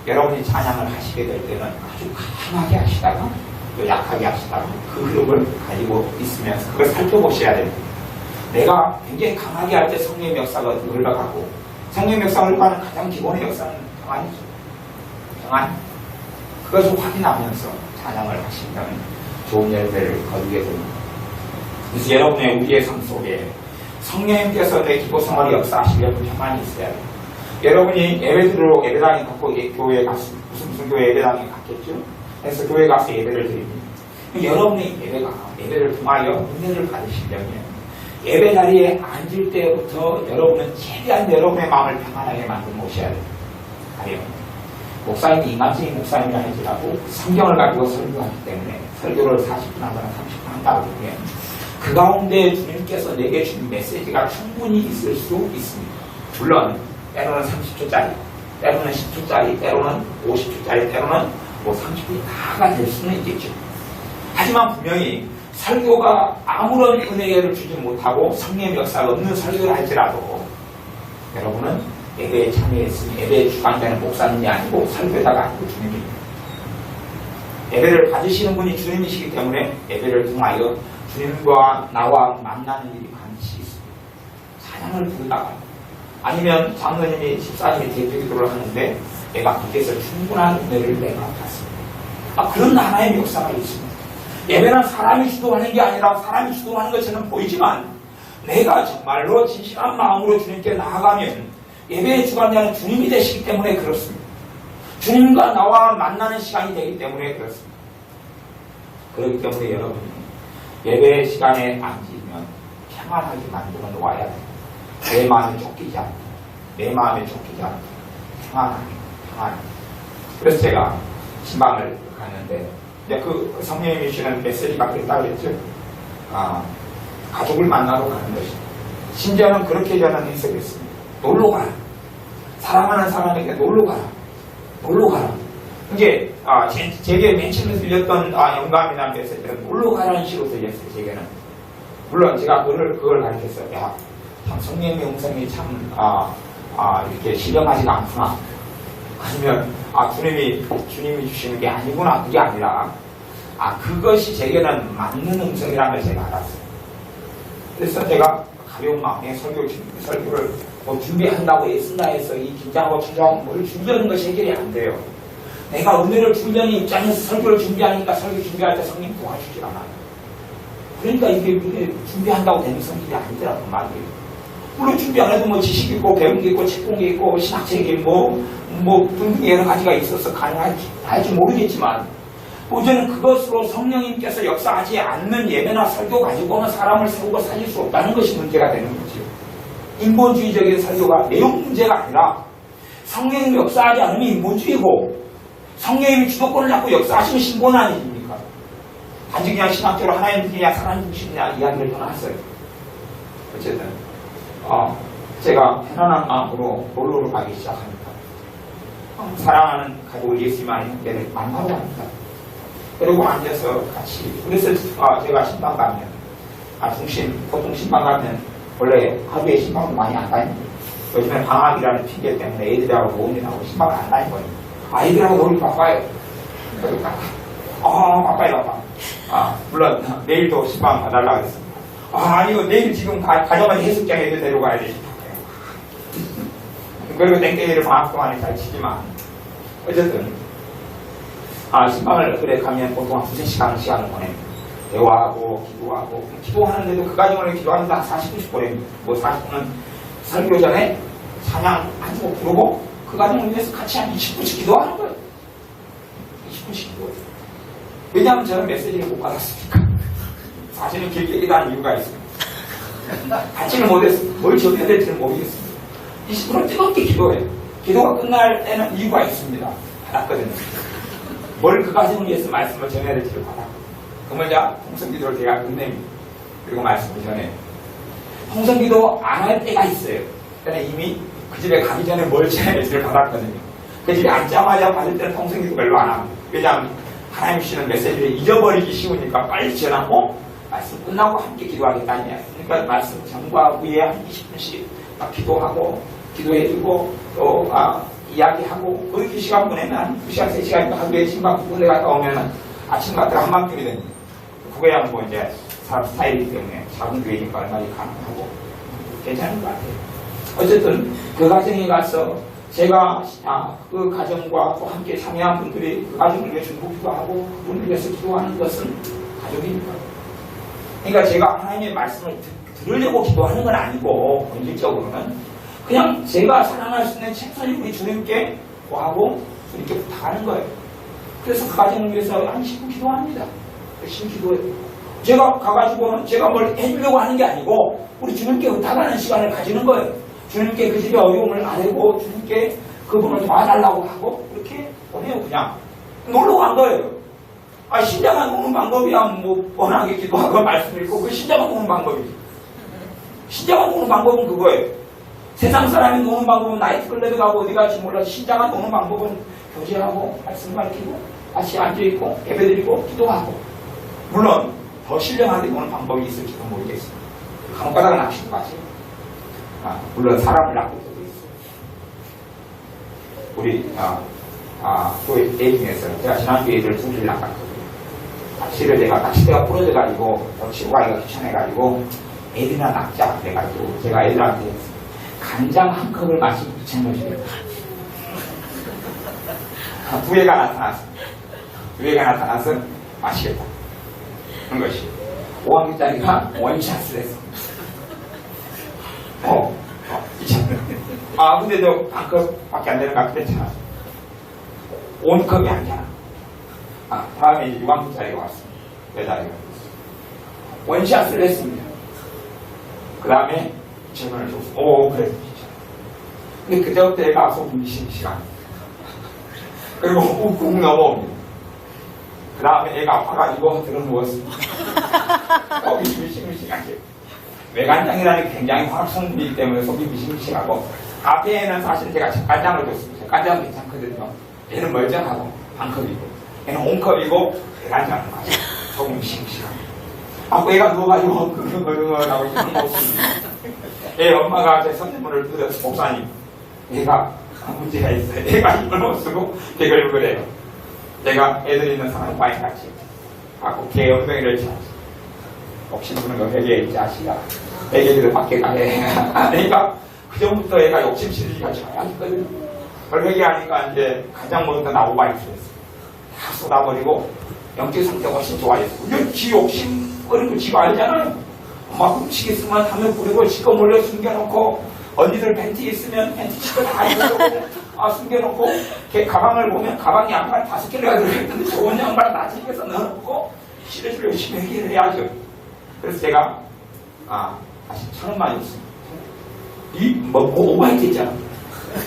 여러분이 찬양을 하시게 될 때는 아주 강하게 하시다가 또 약하게 하시다가 그 흐름을 가지고 있으면서 그걸 살펴보셔야 됩니다. 내가 굉장히 강하게 할 때 성령의 역사가 흘러가고 성령의 역사가 흘러가는 가장 기본의 역사는 평안이죠. 평안. 그것을 확인하면서 찬양을 하시면 좋은 열매를 거두게 됩니다. 그래서 여러분의 우리의 삶 속에 성령님께서 내 기도 생활을 역사하시려면 평안이 있어야 돼요. 여러분이 예배드리러 예배당에 갔고 교회에 갔습니다. 무슨 교회 예배당에 갔겠죠? 그래서 교회에 가서 예배를 드립니다. 여러분의 예배를 통하여 은혜를 받으시려면 예배 자리에 앉을 때부터 여러분은 최대한 여러분의 마음을 평안하게 만들어 놓으셔야 돼요. 가령 목사님이 이만승이 목사님이라 할지라도 성경을 가지고 설교하기 때문에 설교를 40분 하거나 30분 한다고 하면 그 가운데 주님께서 내게 주신 메시지가 충분히 있을 수 있습니다. 물론 때로는 30초짜리, 때로는 10초짜리, 때로는 50초짜리, 때로는 30분이 다가 될 수는 있겠죠. 하지만 분명히 설교가 아무런 은혜를 주지 못하고 성령의 역사가 없는 설교를 할지라도 여러분은 예배에 참여했으니 예배의 주관자는 목사님이 아니고 설교자가 아니고 주님입니다. 예배를 받으시는 분이 주님이시기 때문에 예배를 통하여 주님과 나와 만나는 일이 반드시 있습니다. 찬양을 부르다가 아니면 장로님이 집사님이 대표기도를 하는데 내가 밖에서 충분한 은혜를 내가 받습니다. 그런 하나의 역사가 있습니다. 예배는 사람이 주도하는 게 아니라 사람이 주도하는 것처럼 보이지만 내가 정말로 진실한 마음으로 주님께 나아가면 예배의 주관자는 주님이 되시기 때문에 그렇습니다. 주님과 나와 만나는 시간이 되기 때문에 그렇습니다. 그렇기 때문에 여러분이 예배의 시간에 앉으면 평안하게 만들어 놓아야 돼요. 내 마음에 쫓기지 않고 내 마음에 쫓기지 않고 평안하게. 그래서 제가 신방을 갔는데 그 성령님이 주시는 메시지가 그랬다고 했죠. 가족을 만나러 가는 것입니다. 심지어는 그렇게 저는 해석했습니다. 놀러 가라. 사랑하는 사람에게 놀러 가라. 놀러 가라. 이게 제게 맨 처음에 들렸던 영감이나 메시지는 놀러 가라는 식으로 들렸어요. 제게는. 물론 제가 그걸 가르쳤어요. 야, 참 성령님의 음성이 참 이렇게 실험하지가 않구나. 아니면 주님이 주시는 게 아니구나. 그게 아니라 그것이 제게는 맞는 음성이라는 걸 제가 알았어요. 그래서 제가 가벼운 마음에 설교를 준비한다고 애쓴다 해서 이 긴장하고 초조하고 뭘 준비하는 것이 해결이 안 돼요. 내가 은혜를 준비하는 입장에서 설교를 준비하니까 설교 준비할 때 성령 도와주질 않아요. 그러니까 이게 준비한다고 되는 성질이 아니더라고 말이에요. 물론 준비 안 해도 지식 있고 배운 게 있고 책 본 게 있고 신학책이 등등 여러 가지가 있어서 가능할지 모르겠지만 저는 그것으로 성령님께서 역사하지 않는 예배나 설교 가지고는 사람을 세우고 살릴 수 없다는 것이 문제가 되는 거죠. 인본주의적인 설교가 내용 문제가 아니라 성령님이 역사하지 않으면 인본주의고 성령님이 주도권을 잡고 역사하시면 신본 아닙니까? 단지 그냥 신학적으로 하나님 중심이냐 사람 중심이냐 이야기를 떠났어요. 어쨌든 제가 편안한 마음으로 놀러를 가기 시작합니다. 사랑하는 가족을 예수님 안에 형제를 만나러 갑니다. 그리고 앉아서 같이 그래서 제가 신방 가면 보통 신방 가면 원래 하루에 신방도 많이 안 다닙니다. 요즘에 방학이라는 핑계 때문에 애들하고 모임이 나오고 신방을 안 다니거든요. 아이들하고 놀기 바빠요. 바빠요. 물론 내일도 신방 가달라고 했습니다. 아니요 내일 지금 가정을 해수장에 데려가야 돼. 그리고 땡땡이를 방학 동안에 잘 치지만 어쨌든 신방을 그래 가면 보통 한 2-3시간을 보냅니다. 대화하고 기도하고 기도하는데도 그 가정을 기도하는데 한 40분씩 보냅니다. 40분은 설교 전에 찬양 한 곡 부르고 그 가정을 위해서 같이 한 20분씩 기도하는 거예요. 20분씩 기도해요. 왜냐하면 저는 메시지를 못 받았으니까. 사실은 길게 기도하는 이유가 있습니다. 받지를 못했어요. 뭘 적어야 될지는 모르겠습니다. 20분을 뜨겁게 기도해요. 기도가 끝날 때는 이유가 있습니다. 받았거든요. 뭘 그 가정을 위해서 말씀을 전해야 될지를 받았고 그러면 통성기도를 제가 끝냅니다. 그리고 말씀을 전해요. 통성기도 안 할 때가 있어요. 그러니까 이미 그 집에 가기 전에 뭘 전해야 될지를 받았거든요. 그 집에 앉자마자 받을 때는 통성기도 별로 안 합니다. 왜냐하면 하나님 주시는 메시지를 잊어버리기 쉬우니까 빨리 전하고 말씀 끝나고 함께 기도하겠다는 이야기. 그러니까 말씀 전과 후에 한 20분씩 기도하고 기도해주고 또 이야기하고 그렇게 시간 보내면 2시간, 3시간 하루에 신방 군대 갔다 오면 아침 갔다가 한밤중이 됩니다. 그거야 이제 사람 스타일이기 때문에 작은 교회니까 얼마든지 가능하고 괜찮은 것 같아요. 어쨌든 그 가정에 가서 제가 그 가정과 또 함께 참여한 분들이 그 가정을 위해 중보기도 하고 그분을 위해서 기도하는 것은 가족이니까. 그러니까 제가 하나님의 말씀을 들으려고 기도하는 건 아니고 본질적으로는 그냥 제가 사랑할 수 있는 최선의 우리 주님께 구하고 주님께 부탁하는 거예요. 그래서 그 가정을 위해서 한 10분 기도합니다. 열심히 기도해요. 제가 가가지고는 제가 뭘 해주려고 하는 게 아니고 우리 주님께 부탁하는 시간을 가지는 거예요. 주님께 그 집의 어려움을 아뢰고 주님께 그분을 도와달라고 하고 그렇게 보내요. 그냥 놀러 간 거예요. 신자가 노는 방법이야 뻔하게 기도하고 말씀 읽고 그 신자가 노는 방법이지. 신자가 노는 방법은 그거예요. 세상 사람이 노는 방법은 나이트클럽에 가고 어디 갈지 몰라도 신자가 노는 방법은 교제하고 말씀 가르치고 같이 앉아있고 예배드리고 기도하고 물론 더 신령하게 노는 방법이 있을지도 모르겠습니다. 간혹 가다가 낚시도 가죠. 물론 사람을 낚을 때도 있어요. 우리 교회 애 중에서 제가 지난주에 애들 2를 낚았거든요. 낚시를 내가 낚시대가 부러져가지고 치고 가기가 귀찮아가지고 애들이나 낚자 그래가지고 제가 애들한테 간장 한 컵을 마시고 미친놈이에요. 두 애가 나타났습니다. 두 애가 나타나서 마시겠다 그런 것이 5학년짜리가 원샷을 했어. 근데 너 한 컵밖에 안 되는 것 같은데 괜찮아. 온 컵이 아니야. 다음에 이제 6학년짜리가 왔습니다. 여자애가 원샷을 했습니다. 그 다음에 질문을 줬어. 그래 진짜. 근데 그때부터 애가 속이 싱싱한. 그리고 욱욱 넘어옵니다. 그 다음에 애가 아파가지고 들어누웠습니다. 속이 싱싱하게. 외간장이라는 게 굉장히 화학성분이기 때문에 속이 미싱미싱하고 앞에는 사실 제가 젓간장을 줬습니다. 젓간장은 괜찮거든요. 얘는 멀쩡하고 반컵이고 얘는 온컵이고 외간장을 마셔. 속이 미싱미싱하고 애가 누워가지고 그러고 있는 모습입니다. 애 엄마가 제 선생님을 들어서 목사님 얘가 문제가 있어요. 얘가 힘을 못 쓰고 개걸 그래요. 내가 애들 있는 사람 많이 같이 하고 개 엉덩이를 차지. 욕심 부는 거 회개해 이 자식아. 애기들 밖에 가해. 그러니까 그 전부터 애가 욕심 실리기가 좋아했거든요. 그걸 회개하니까 이제 가장 먼저 나오고 많이 들었어요. 다 쏟아버리고 영적 상태가 훨씬 좋아졌어요. 이건 지 욕심 버리고 지가 알잖아요. 엄마 훔치겠으면 하면 부리고 지가 몰래 숨겨놓고 언니들 팬티 있으면 팬티 지가 다 입고 숨겨놓고 걔 가방을 보면 가방에 양말 5개가 들어있는데 좋은 양말 다 챙겨서 넣어놓고 실을 열심히 회개를 해야죠. 그래서 제가 다시 1,000원만 줬습니다. 오바이트 했잖아.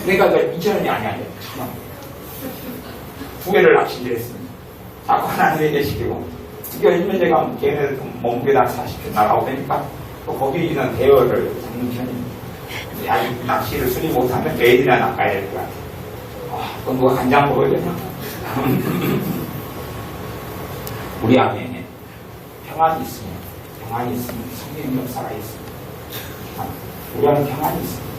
내가 2,000원이 아니야. 1,000원. 두 개를 낚시를 했습니다. 자꾸 하나 회개시키고 이게 제가 걔네들 몸개다 40분 나가고 되니까 또 거기 있는 대여를 잡는 편입니다. 낚시를 수리 못하면 애들이나 낚아야 될 것 같아요. 그럼 누가 간장 먹어야 되나? 우리 안에 평안이 있으면 성령의 역사가 있습니다. 우리 안에 평안이 있습니다.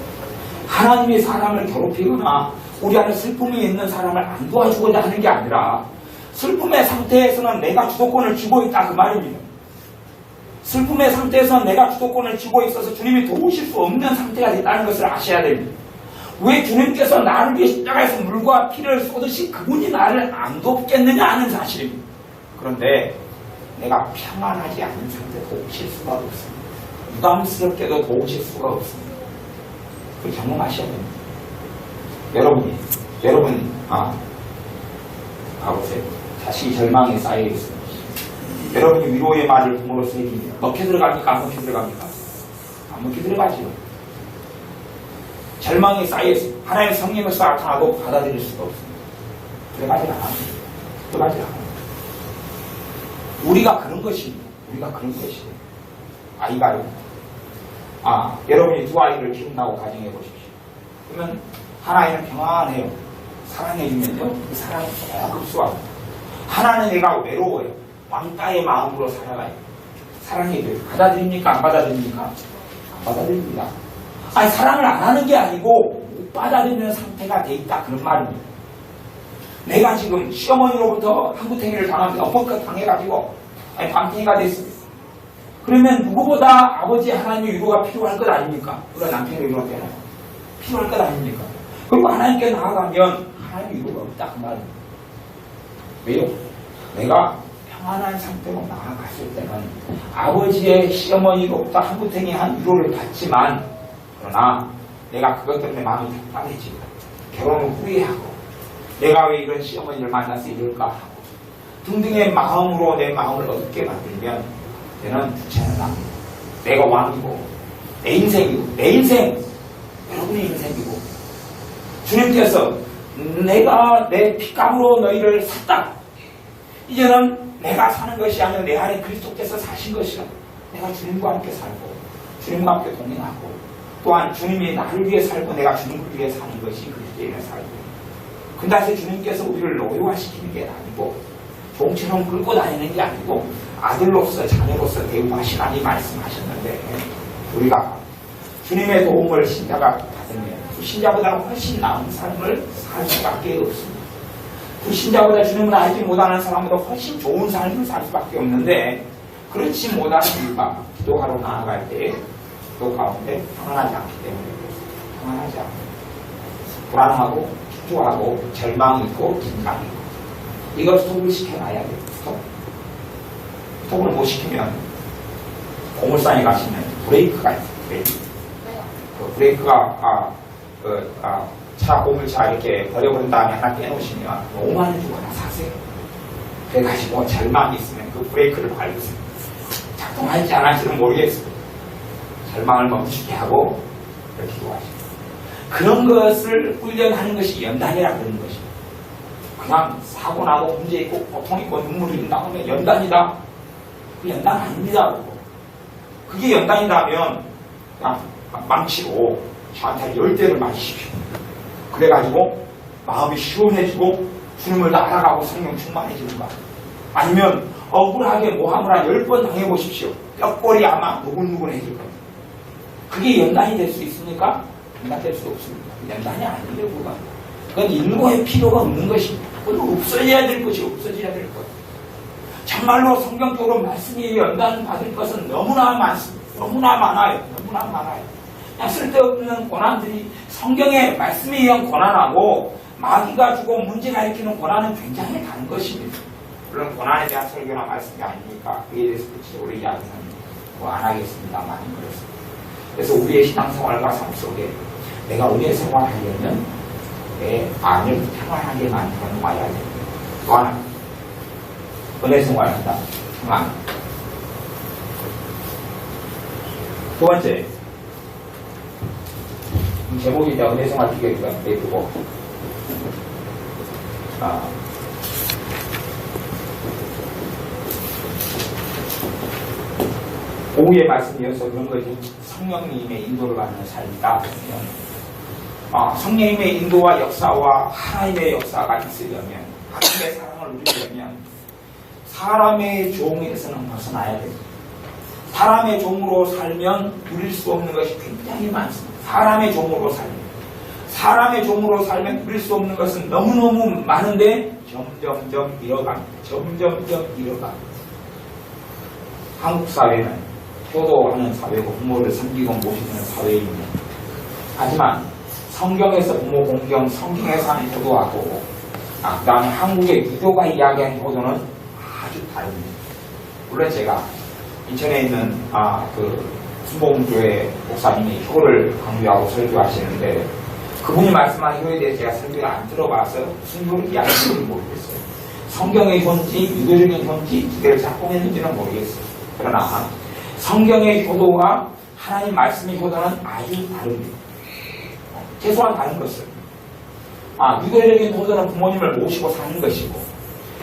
하나님이 사람을 괴롭히거나 우리 안에 슬픔이 있는 사람을 안 도와주고자 하는 게 아니라 슬픔의 상태에서는 내가 주도권을 쥐고 있다 그 말입니다. 슬픔의 상태에서는 내가 주도권을 쥐고 있어서 주님이 도우실 수 없는 상태가 됐다는 것을 아셔야 됩니다. 왜 주님께서 나를 위해 십자가에서 물과 피를 쏟으신 그분이 나를 안 돕겠느냐 하는 사실입니다. 그런데 내가 평안하지 않은 상태 도우실 수가 없습니다. 부담스럽게도 도우실 수가 없습니다. 그걸 경험하셔야 됩니다. 여러분 가보세요. 자식이 절망에 쌓여 있습니다. 여러분이 위로의 말을 부모로서 해줍니다. 먹혀 들어갑니까? 안 먹혀 들어갑니까? 안 먹혀 들어가죠. 절망에 쌓여 있습니다. 하나님의 성령을 나타나도 받아들일 수가 없습니다. 들어가지 않습니다. 들어가지 않습니다. 우리가 그런 것입니다. 아이가요. 여러분이 두 아이를 키운다고 가정해 보십시오. 그러면 하나는 평안해요. 사랑해주면요. 그 사랑이 쭉 흡수합니다. 하나는 얘가 외로워요. 왕따의 마음으로 살아가요. 사랑해줘요. 받아들입니까? 안 받아들입니까? 안 받아들입니다. 사랑을 안 하는 게 아니고 못 받아들이는 상태가 돼 있다. 그런 말입니다. 내가 지금 시어머니로부터 한구탱이를 당합니다. 엎어컷 당해가지고 밤탱이가 됐습니다. 그러면 누구보다 아버지 하나님의 위로가 필요할 것 아닙니까? 우리가 남편의 위로가 필요할 것 아닙니까? 그리고 하나님께 나아가면 하나님의 위로가 없다 그 말입니다. 왜요? 내가 평안한 상태로 나아갔을 때는 아버지의 시어머니로부터 한구탱이한 위로를 받지만 그러나 내가 그것 때문에 마음이 답답해지고 결혼을 후회하고 내가 왜 이런 시어머니를 만나서 이럴까 하고 등등의 마음으로 내 마음을 어둡게 만들면 내는 주체는 납니다. 내가 왕이고 내 인생이고 내 인생 여러분의 인생이고 주님께서 내가 내 피값으로 너희를 샀다. 이제는 내가 사는 것이 아니라 내 안에 그리스도께서 사신 것이라. 내가 주님과 함께 살고 주님과 함께 동행하고 또한 주님이 나를 위해 살고 내가 주님을 위해 사는 것이 그리스도인의 삶이에요. 근데 주님께서 우리를 노예화시키는 게 아니고 종처럼 끌고 다니는 게 아니고 아들로서 자녀로서 대우하시라니 말씀하셨는데 우리가 주님의 도움을 신자가 받으면 불신자보다 훨씬 나은 삶을 살 수밖에 없습니다. 불신자보다 주님을 알지 못하는 사람보다 훨씬 좋은 삶을 살 수밖에 없는데 그렇지 못하는 이유가 기도하러 나아갈 때 기도 가운데 평안하지 않기 때문에 평안하지 않고 불안하고 초조하고 절망이 있고 긴장이 있고 이걸 스톱을 시켜놔야 돼요. 스톱을 못 시키면 고물상에 가시면 브레이크가 있어요. 그 브레이크가 차 고물차 이렇게 버려버린 다음에 하나 떼놓으시면 5만 원 주고 하나 사세요. 그래가지고 절망이 있으면 그 브레이크를 밟으세요. 작동할지 안 할지는 모르겠어요. 절망을 멈추게 하고 이렇게 기도하시고 그런 것을 훈련하는 것이 연단이라 그러는 것입니다. 그냥 사고 나고 문제 있고 고통 있고 눈물이 나오면 연단이다. 그 연단 아닙니다. 그게 연단이라면 그냥 망치고 저한테 열대를 맞으십시오. 그래가지고 마음이 시원해지고 주님을 다 알아가고 성령 충만해지는 거. 아니면 억울하게 모함을 한 10번 당해보십시오. 뼈골이 아마 누글누글해질 겁니다. 그게 연단이 될 수 있습니까? 연단될 수 없습니다. 연단이 아니에요. 그건 인고의 필요가 없는 것입니다. 그건 없어져야 될 것이 없어져야 될 것. 정말로 성경적으로 말씀이 연단받을 것은 너무나 많습니다. 너무나 많아요. 너무나 많아요. 그냥 쓸데없는 고난들이 성경의 말씀에 의한 고난하고 마귀가 주고 문제가 일으키는 고난은 굉장히 다른 것입니다. 물론 고난에 대한 설교나 말씀이 아니니까 그에 대해서 구체적으로 이야기는 안 하겠습니다만 그렇습니다. 그래서 우리의 신앙생활과 삶 속에 내가 은혜 생활하려면 내 안을 평안하게 만들어 놔야 됩니다. 또 하나 은혜 생활한다. 평안. 두 번째 제목이 이제 은혜 생활 비결이가 되고 오후의 말씀이어서 그런 것이 성령님의 인도를 받는 삶이다. 성령님의 인도와 역사와 하나님의 역사가 있으려면 하나님의 사랑을 누리려면 사람의 종에서는 벗어나야 됩니다. 사람의 종으로 살면 누릴 수 없는 것이 굉장히 많습니다. 사람의 종으로 살면 누릴 수 없는 것은 너무너무 많은데 점점점 잃어갑니다. 점점점 잃어갑니다. 한국 사회는 효도하는 사회고 부모를 섬기고 모시는 사회입니다. 하지만 성경에서 부모 공경, 성경에서 하는 효도하고 그 다음에 한국의 유교가 이야기하는 효도는 아주 다릅니다. 물론 제가 인천에 있는 순복음교회 목사님이 효를 강조하고 설교하시는데 그분이 말씀하신 효에 대해서 제가 설교를 안 들어봐서 무슨 효를 이야기하는지 모르겠어요. 성경의 효인지 유교적인 효인지 두 개를 작동했는지는 모르겠어요. 그러나 성경의 효도와 하나님 말씀의 효도는 아주 다릅니다. 최소한 다른 것은 유교적인 효도는 부모님을 모시고 사는 것이고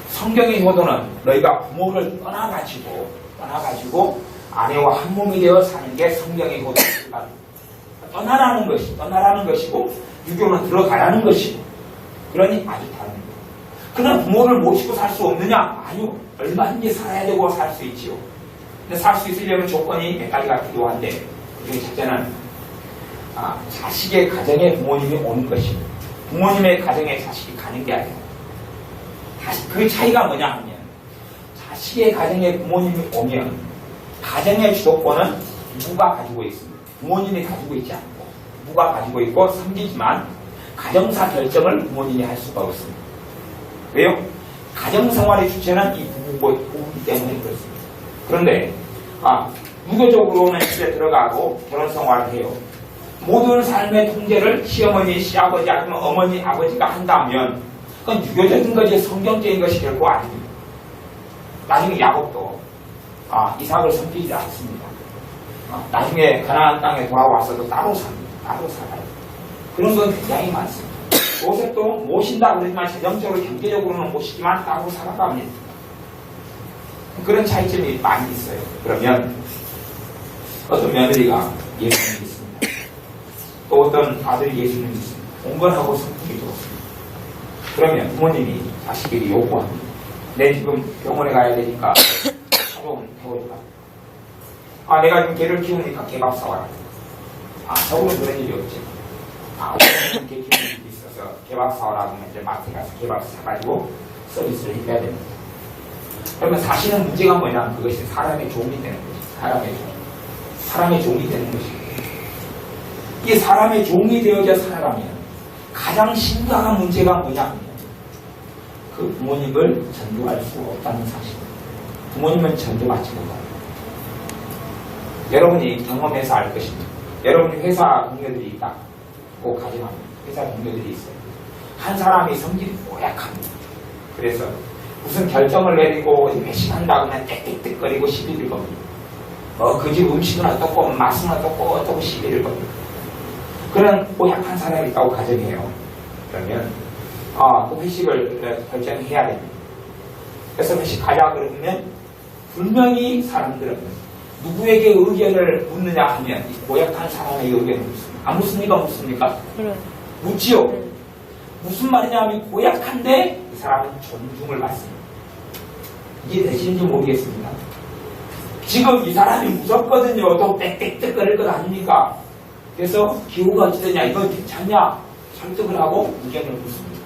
성경의 효도는 너희가 부모를 떠나가지고 아내와 한 몸이 되어 사는 게 성경의 효도입니다. 떠나라는 것이고 유교는 들어가라는 것이고 그러니 아주 다릅니다. 그냥 부모를 모시고 살 수 없느냐? 아니요. 얼마든지 살아야 되고 살 수 있지요. 근데 살 수 있으려면 조건이 몇 가지가 필요한데 그중에 첫째는 자식의 가정에 부모님이 오는 것입니다. 부모님의 가정에 자식이 가는 게 아니에요. 그 차이가 뭐냐 하면 자식의 가정에 부모님이 오면 가정의 주도권은 부부가 가지고 있습니다. 부모님이 가지고 있지 않고 부부가 가지고 있고 섬기지만 가정사 결정을 부모님이 할 수가 없습니다. 왜요? 가정생활의 주체는 이 부부이기 때문에 그렇습니다. 그런데 유교적으로는 집에 들어가고 결혼생활을 해요. 모든 삶의 통제를 시어머니, 시아버지 아니면 어머니, 아버지가 한다면 그건 유교적인 것이 성경적인 것이 결코 아닙니다. 나중에 야곱도 이삭을 섬기지 않습니다. 나중에 가나안 땅에 돌아와서도 따로 삽니다. 따로 살아요. 그런 건 굉장히 많습니다. 요셉도 모신다 그러지만 재정적으로 경제적으로는 모시지만 따로 살아갑니다. 그런 차이점이 많이 있어요. 그러면 어떤 며느리가 예수님 믿습니다. 또 어떤 아들이 예수님 믿습니다. 온건하고 성품이 좋습니다. 그러면 부모님이 자식에게 요구합니다. 내 지금 병원에 가야 되니까 좀 태워주라. 내가 지금 개를 키우니까 개밥 사와라. 저분은 그런 일이 없지. 어떤 개 키우는 일이 있어서 개밥 사와라 하면 이제 마트에 가서 개밥 사가지고 서비스를 해야 됩니다. 그러면 사실은 문제가 뭐냐면 그것이 사람의 종이 되는 거죠. 사람의 종. 사람의 종이 되는 것입니다. 이 사람의 종이 되어져 살아가면 가장 심각한 문제가 뭐냐면 그 부모님을 전도할 수 없다는 사실입니다. 부모님은 전도받지 못합니다. 여러분이 경험해서 알 것입니다. 여러분이 회사 동료들이 있다고 가정합니다. 회사 동료들이 있어요. 한 사람이 성질이 고약합니다. 그래서 무슨 결정을 내리고 회식한다고 하면 땡땡땡거리고 시비를 겁니다. 그 집 음식은 어떻고 맛은 어떻고 시비를 겁니다. 그런 고약한 사람이 있다고 가정해요. 그러면 그 회식을 결정해야 됩니다. 그래서 회식 가자 그러면 분명히 사람들은 누구에게 의견을 묻느냐 하면 이 고약한 사람의 의견을 묻습니다. 안 묻습니까? 묻습니까? 그래. 묻지요. 무슨 말이냐 하면 고약한데 이 사람은 존중을 받습니다. 이해되시는지 모르겠습니다. 지금 이 사람이 무섭거든요. 또 빽빽빽거릴 것 아닙니까? 그래서 기호가 어찌되냐, 이건 괜찮냐 설득을 하고 의견을 묻습니다.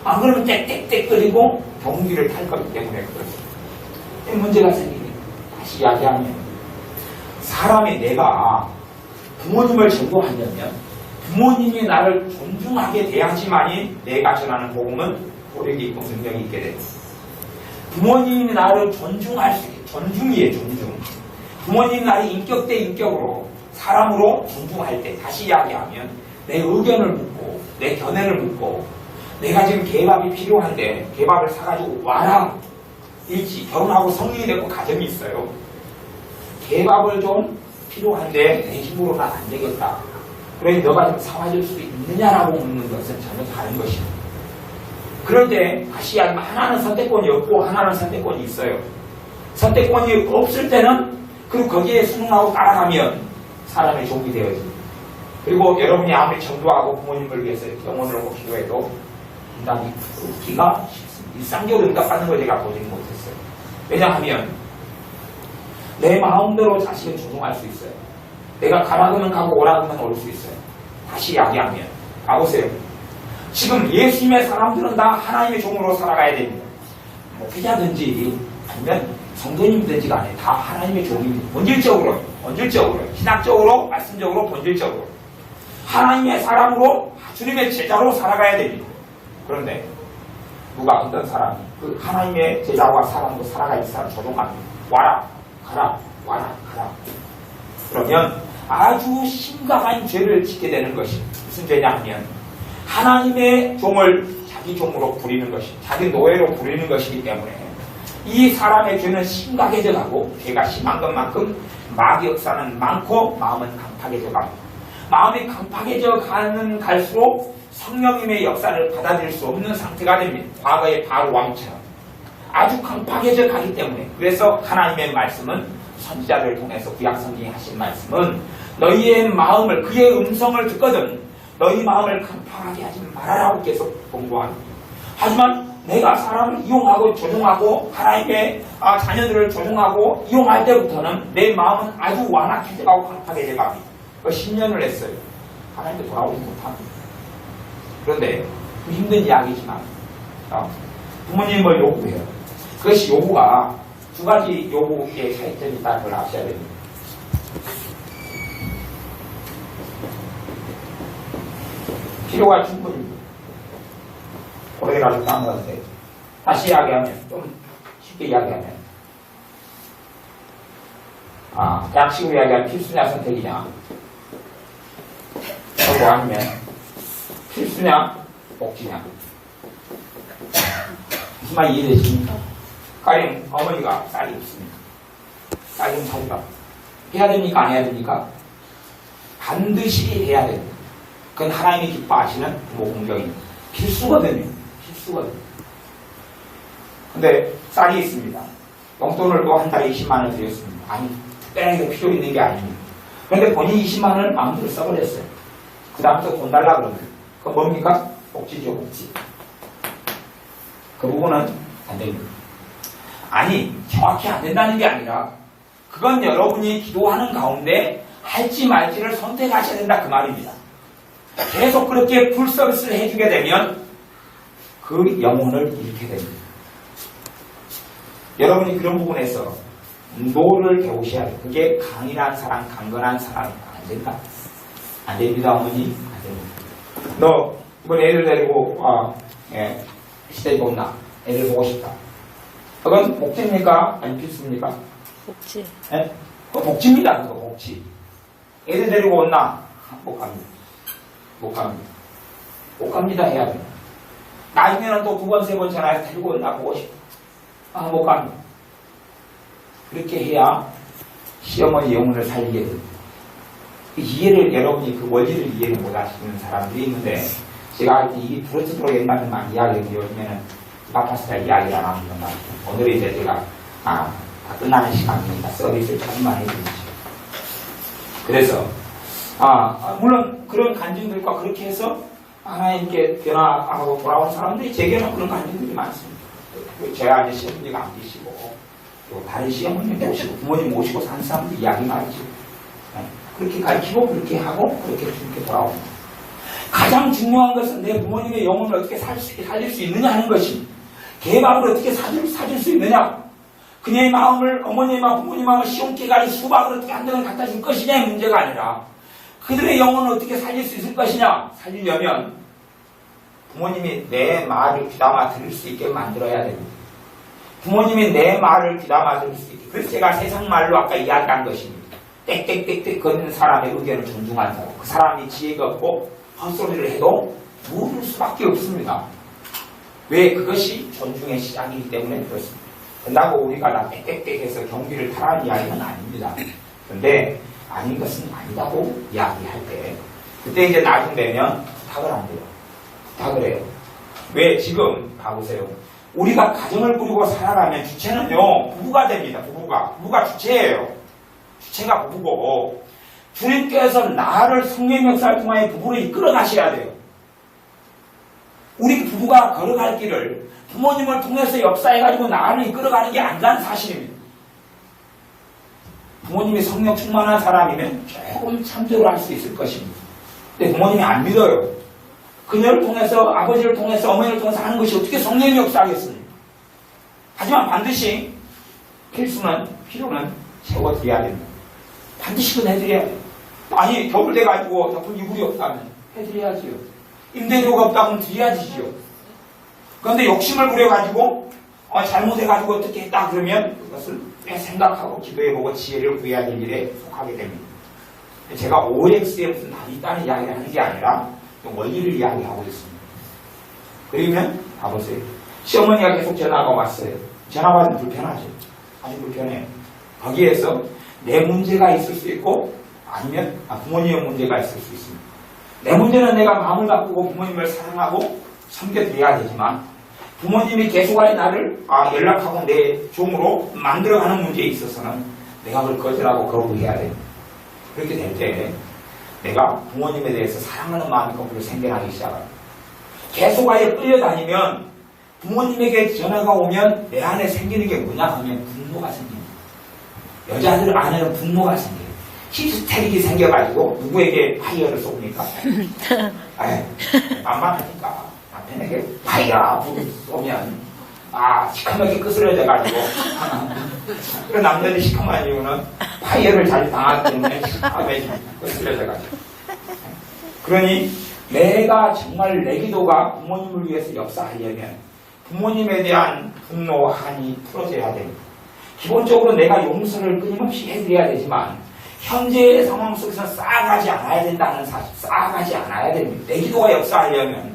안 그러면 땡땡땡거리고 경기를 탈 거기 때문에 그렇습니다. 이 문제가 생깁니다. 다시 이야기하면 사람이 내가 부모님을 전도하려면 부모님이 나를 존중하게 돼야지만이 내가 전하는 복음은 효력이 있고 능력이 있게 됩니다. 부모님이 나를 존중할 수 있게, 존중이에요, 존중. 부모님이 나를 인격 대 인격으로 사람으로 존중할 때 다시 이야기하면 내 의견을 묻고 내 견해를 묻고 내가 지금 개밥이 필요한데 개밥을 사가지고 와라. 일찍 결혼하고 성인이 되고 가정이 있어요. 개밥을 좀 필요한데 내 힘으로는 안 되겠다. 그러니 너가 좀 사와줄 수 있느냐라고 묻는 것은 전혀 다른 것입니다. 그런데 다시 이야기하면 하나는 선택권이 없고 하나는 선택권이 있어요. 선택권이 없을 때는 그리고 거기에 순응하고 따라가면 사람의 종이 되어집니다. 그리고 여러분이 아무리 전도하고 부모님을 위해서 영혼을 하고 기도해도 인간이 웃기가 쉽습니다. 일상적으로 응답받는 걸 제가 보지 못했어요. 왜냐하면 내 마음대로 자식을 조종할 수 있어요. 내가 가라 그러면 가고 오라 그러면 올 수 있어요. 다시 이야기하면 가보세요. 지금 예수님의 사람들은 다 하나님의 종으로 살아가야 됩니다. 목회자든지 아니면 성도님이든지 간에 다 하나님의 종입니다. 본질적으로, 신학적으로, 말씀적으로, 본질적으로 하나님의 사람으로 주님의 제자로 살아가야 됩니다. 그런데 누가 어떤 사람이 그 하나님의 제자와 사람으로 살아가 있는 사람 조종합니다. 와라, 가라, 와라, 가라. 그러면 아주 심각한 죄를 짓게 되는 것이 무슨 죄냐 하면 하나님의 종을 자기 종으로 부리는 것이, 자기 노예로 부리는 것이기 때문에 이 사람의 죄는 심각해져 가고 죄가 심한 것만큼 마귀 역사는 많고 마음은 강팍해져 갑니다. 마음이 강팍해져 가는 갈수록 성령님의 역사를 받아들일 수 없는 상태가 됩니다. 과거의 바로 왕처럼 아주 강팍해져 가기 때문에 그래서 하나님의 말씀은 선지자들을 통해서 구약성경이 하신 말씀은 너희의 마음을 그의 음성을 듣거든 너희 마음을 강팍하게 하지 말아라고 계속 공부합니다. 하지만 내가 사람을 이용하고 조종하고 하나님의 자녀들을 조종하고 이용할 때부터는 내 마음은 아주 완악해져가고 강팍해져 갑니다. 10년을 했어요. 하나님께 돌아오지 못합니다. 그런데 힘든 이야기지만 부모님을 요구해요. 그것이 요구가 두 가지 요구의 차이점이 있다는 걸 아셔야 됩니다. 필요가 충분히 오래가지고 까먹었는데 다시 이야기하면 좀 쉽게 이야기하면 약식으로 이야기하면 필수냐 선택이냐 그리고 아니면 필수냐 복지냐 무슨 말 이해되십니까? 가령 어머니가 쌀이 없습니다. 쌀 좀 사주라. 해야 됩니까? 안 해야 됩니까? 반드시 해야 됩니다. 그건 하나님이 기뻐하시는 부모 공경입니다. 필수거든요. 필수거든요. 근데 쌀이 있습니다. 용돈을 또 한 달에 20만 원 드렸습니다. 아니, 특별하게 필요 있는 게 아닙니다. 그런데 본인이 20만 원을 마음대로 써버렸어요. 그 다음부터 돈 달라 그러면 그건 뭡니까? 복지죠, 복지. 그 부분은 안 됩니다. 아니, 정확히 안 된다는 게 아니라 그건 여러분이 기도하는 가운데 할지 말지를 선택하셔야 된다 그 말입니다. 계속 그렇게 풀서비스를 해주게 되면 그 영혼을 잃게 됩니다. 여러분이 그런 부분에서 분노를 배우셔야 돼요. 그게 강인한 사람, 강건한 사람이 안 된다. 안 됩니다, 어머니. 안 됩니다. 너 이번 애들 데리고 시댁에 온나? 애들 보고 싶다. 그건 복지입니까? 아니 필수입니까? 복지. 예? 그거 복지입니다. 그거 복지. 애들 데리고 온나? 못 갑니다. 못 갑니다. 못 갑니다 해야 돼요. 나중에는 또 두 번, 세 번 전화해서 데리고 온나 보고 싶다. 못 갑니다. 그렇게 해야 시어머니 영혼을 살리게 됩니다. 이해를, 여러분이 그 원리를 이해를 못 하시는 사람들이 있는데, 제가 이게 부러지도록 옛날에만 이야기하고 요즘에는 바빠서 이야기를 안 하는 겁니다. 오늘 이제 제가, 다 끝나는 시간이니까 서비스를 조금만 해드리죠. 그래서, 물론 그런 간증들과 그렇게 해서 하나님께 변화하고 돌아온 사람들이 제게는 그런 간증들이 많습니다. 제가 이제 시어머니가 안 계시고, 또 다른 시어머니 모시고, 부모님 모시고 사는 사람들 이야기 말이죠. 그렇게 가르치고, 그렇게 하고, 그렇게 돌아옵니다. 가장 중요한 것은 내 부모님의 영혼을 어떻게 살릴 수 있느냐 하는 것이, 개박을 어떻게 사줄 수 있느냐, 그녀의 마음을, 어머니의 마음, 부모님의 마음을 시원케 가지고 수박을 어떻게 한 등을 갖다 줄 것이냐의 문제가 아니라, 그들의 영혼을 어떻게 살릴 수 있을 것이냐, 살리려면 부모님이 내 말을 귀담아 들을 수 있게 만들어야 됩니다. 부모님이 내 말을 귀담아 들을 수 있게. 그래서 제가 세상 말로 아까 이야기한 것입니다. 땡땡땡땡 걷는 사람의 의견을 존중한다고. 그 사람이 지혜가 없고 헛소리를 해도 물을 수밖에 없습니다. 왜? 그것이 존중의 시작이기 때문에 그렇습니다. 그런다고 우리가 다 땡땡땡 해서 경비를 타라는 이야기는 아닙니다. 그런데 아닌 것은 아니다고 이야기할 때, 그때 이제 나중 되면 부탁을 안 돼요. 부탁을 해요. 왜? 지금 가보세요. 우리가 가정을 꾸리고 살아가면 주체는요, 부부가 됩니다. 부부가 주체예요. 주체가 부부고, 주님께서 나를 성령 역사를 통하여 부부를 이끌어 가셔야 돼요. 우리 부부가 걸어갈 길을 부모님을 통해서 역사해가지고 나를 이끌어가는 게 아니라는 사실입니다. 부모님이 성령 충만한 사람이면 조금 참조를 할 수 있을 것입니다. 근데 부모님이 안 믿어요. 그녀를 통해서, 아버지를 통해서, 어머니를 통해서 하는 것이 어떻게 성령의 역사하겠습니까? 하지만 반드시 필요는 채워드려야 됩니다. 반드시 그건 해드려야 돼요. 아니, 겨울돼가지고 덮은 이불이 없다면 해드려야지요. 임대료가 없다면 드려야지요. 그런데 욕심을 부려가지고, 잘못해가지고 어떻게 했다 그러면 그것을 생각하고 기도해보고 지혜를 구해야 될 일에 속하게 됩니다. 제가 OX에 무슨 답이 있다는 이야기를 하는 게 아니라 원리를 이야기하고 있습니다. 그러면 가보세요. 시어머니가 계속 전화가 왔어요. 전화 받으면 불편하죠. 아주 불편해요. 거기에서 내 문제가 있을 수 있고 아니면 부모님의 문제가 있을 수 있습니다. 내 문제는 내가 마음을 바꾸고 부모님을 사랑하고 섬겨드려야 되지만 부모님이 계속하여 나를 연락하고 내 종으로 만들어가는 문제에 있어서는 내가 그걸 거절하고 거부해야 됩니다. 그렇게 될 때 내가 부모님에 대해서 사랑하는 마음이 거꾸로 생겨나기 시작합니다. 계속하여 끌려다니면 부모님에게 전화가 오면 내 안에 생기는 게 뭐냐 하면 분노가 생깁니다. 여자들 안에는 분노가 생겨요. 히스테릭이 생겨가지고 누구에게 파이어를 쏩니까? 만만하니까 남편에게 파이어 쏘면 시커멓게 끄스러져가지고 그런 남자들이 시커먼 이유는 파이어를 잘 당하기 때문에 시커멓게 끄스러져가지고. 그러니 내가 정말 내 기도가 부모님을 위해서 역사하려면 부모님에 대한 분노, 한이 풀어져야 됩니다. 기본적으로 내가 용서를 끊임없이 해드려야 되지만 현재의 상황 속에서 쌓아가지 않아야 된다는 사실, 쌓아가지 않아야 됩니다. 내 기도가 역사하려면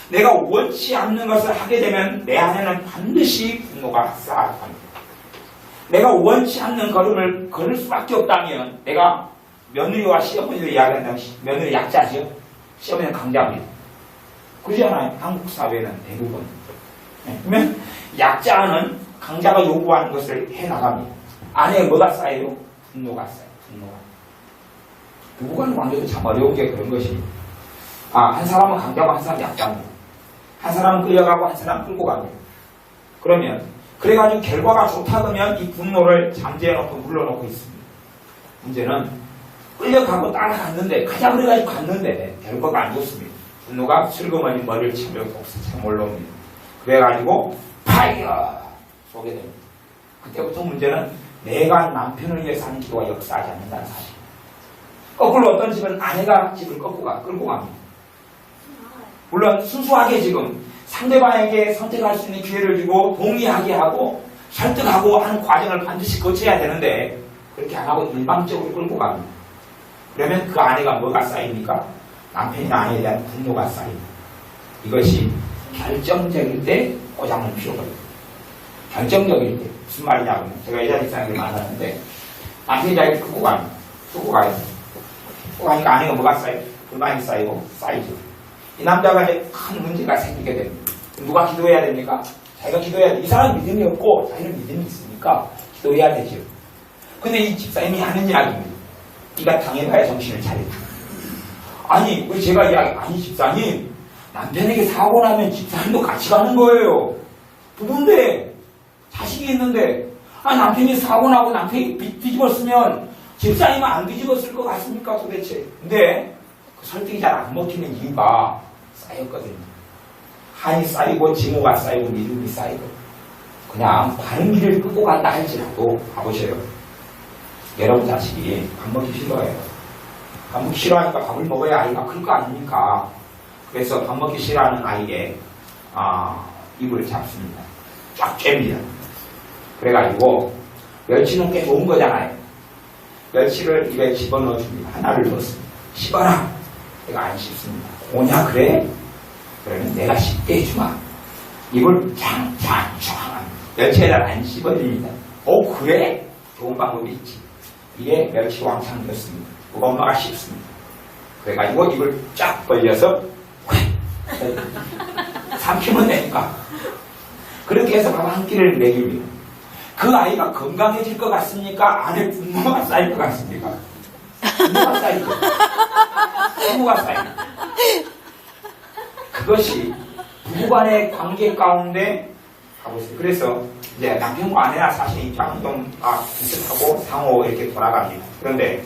내가 원치 않는 것을 하게 되면 내 안에는 반드시 분노가 쌓아갑니다. 내가 원치 않는 걸음을 걸을 수밖에 없다면 내가 며느리와 시어머니를 이야기한다면 며느리 약자죠. 시어머니는 강자입니다. 그렇잖아요. 한국 사회는 대부분. 그러면 약자는 강자가 요구하는 것을 해나갑니다. 안에 뭐가 쌓여요? 분노가 쌓여요. 분노가. 부부간 관계도 참 어려운 게 그런 것입니다. 한 사람은 강자고 한 사람은 약자입니다. 한 사람은 끌려가고 한 사람은 끌고 갑니다. 그러면 그래가지고 결과가 좋다 그러면 이 분노를 잠재해놓고 물러놓고 있습니다. 문제는 끌려가고 따라갔는데 가자 그래가지고 갔는데 결과가 안 좋습니다. 분노가 슬그머니 머리를 치며 옥수처럼 올라옵니다. 그래가지고 파이어 쏘게 됩니다. 그때부터 문제는 내가 남편을 위해서 하는 기도가 역사하지 않는다는 사실. 거꾸로 어떤 집은 아내가 집을 끌고 갑니다. 물론 순수하게 지금 상대방에게 선택할 수 있는 기회를 주고 동의하게 하고 설득하고 하는 과정을 반드시 거쳐야 되는데 그렇게 안 하고 일방적으로 끌고 갑니다. 그러면 그 아내가 뭐가 쌓입니까? 남편이나 아내에 대한 분노가 쌓입니다. 이것이 결정적일 때 꼬장을 피워버립니다. 결정적일 때 무슨 말이냐면 제가 예전 입장에서 만났는데 남편이 자기를 끌고 갑니다. 끌고 가요. 끌고 가니까 아내가 뭐가 쌓여요? 불만이 쌓이고 쌓이죠. 이 남자가 이제 큰 문제가 생기게 됩니다. 누가 기도해야 됩니까? 자기가 기도해야 돼. 이 사람은 믿음이 없고 자기는 믿음이 있으니까 기도해야 되죠. 근데 이 집사님이 하는 이야기입니다. 네가 당해봐야 정신을 차리죠. 아니, 우리 제가 이야기, 아니 집사님, 남편에게 사고 나면 집사님도 같이 가는 거예요. 부부인데, 자식이 있는데, 남편이 사고 나고 남편이 뒤집었으면 집사님은 안 뒤집었을 것 같습니까 도대체? 근데 그 설득이 잘 안 먹히는 이유가 쌓였거든요. 한이 쌓이고 징후가 쌓이고 믿음이 쌓이고 그냥 바른 길을 끄고 간다 할지라도 가보세요. 여러분 자식이 밥 먹기 싫어해요. 밥 먹기 싫어하니까 밥을 먹어야 아이가 클 거 아닙니까? 그래서 밥 먹기 싫어하는 아이에게 입을 잡습니다. 쫙 쬐입니다. 그래가지고 멸치는 꽤 좋은 거잖아요. 멸치를 입에 집어넣어줍니다. 하나를 넣었습니다. 씹어라. 내가 안 씹습니다. 오냐 그래? 그러면 내가 씹게 해주마. 입을 창창창 멸치에다 안 씹어줍니다. 그래? 좋은 방법이 있지. 이게 멸치 왕창 넣습니다. 우리 엄마가 씹습니다. 그래가지고 입을 쫙 벌려서 삼키면 되니까. 그렇게 해서 밥 한 끼를 먹입니다. 그 아이가 건강해질 것 같습니까? 안에 분노가 쌓일 것 같습니까? 분노가 쌓이죠. 분노가 쌓이죠. 그것이 부부간의 관계 가운데 가보세요. 그래서 이제 남편과 아내나 사실 입장은 좀 비슷하고 상호 이렇게 돌아갑니다. 그런데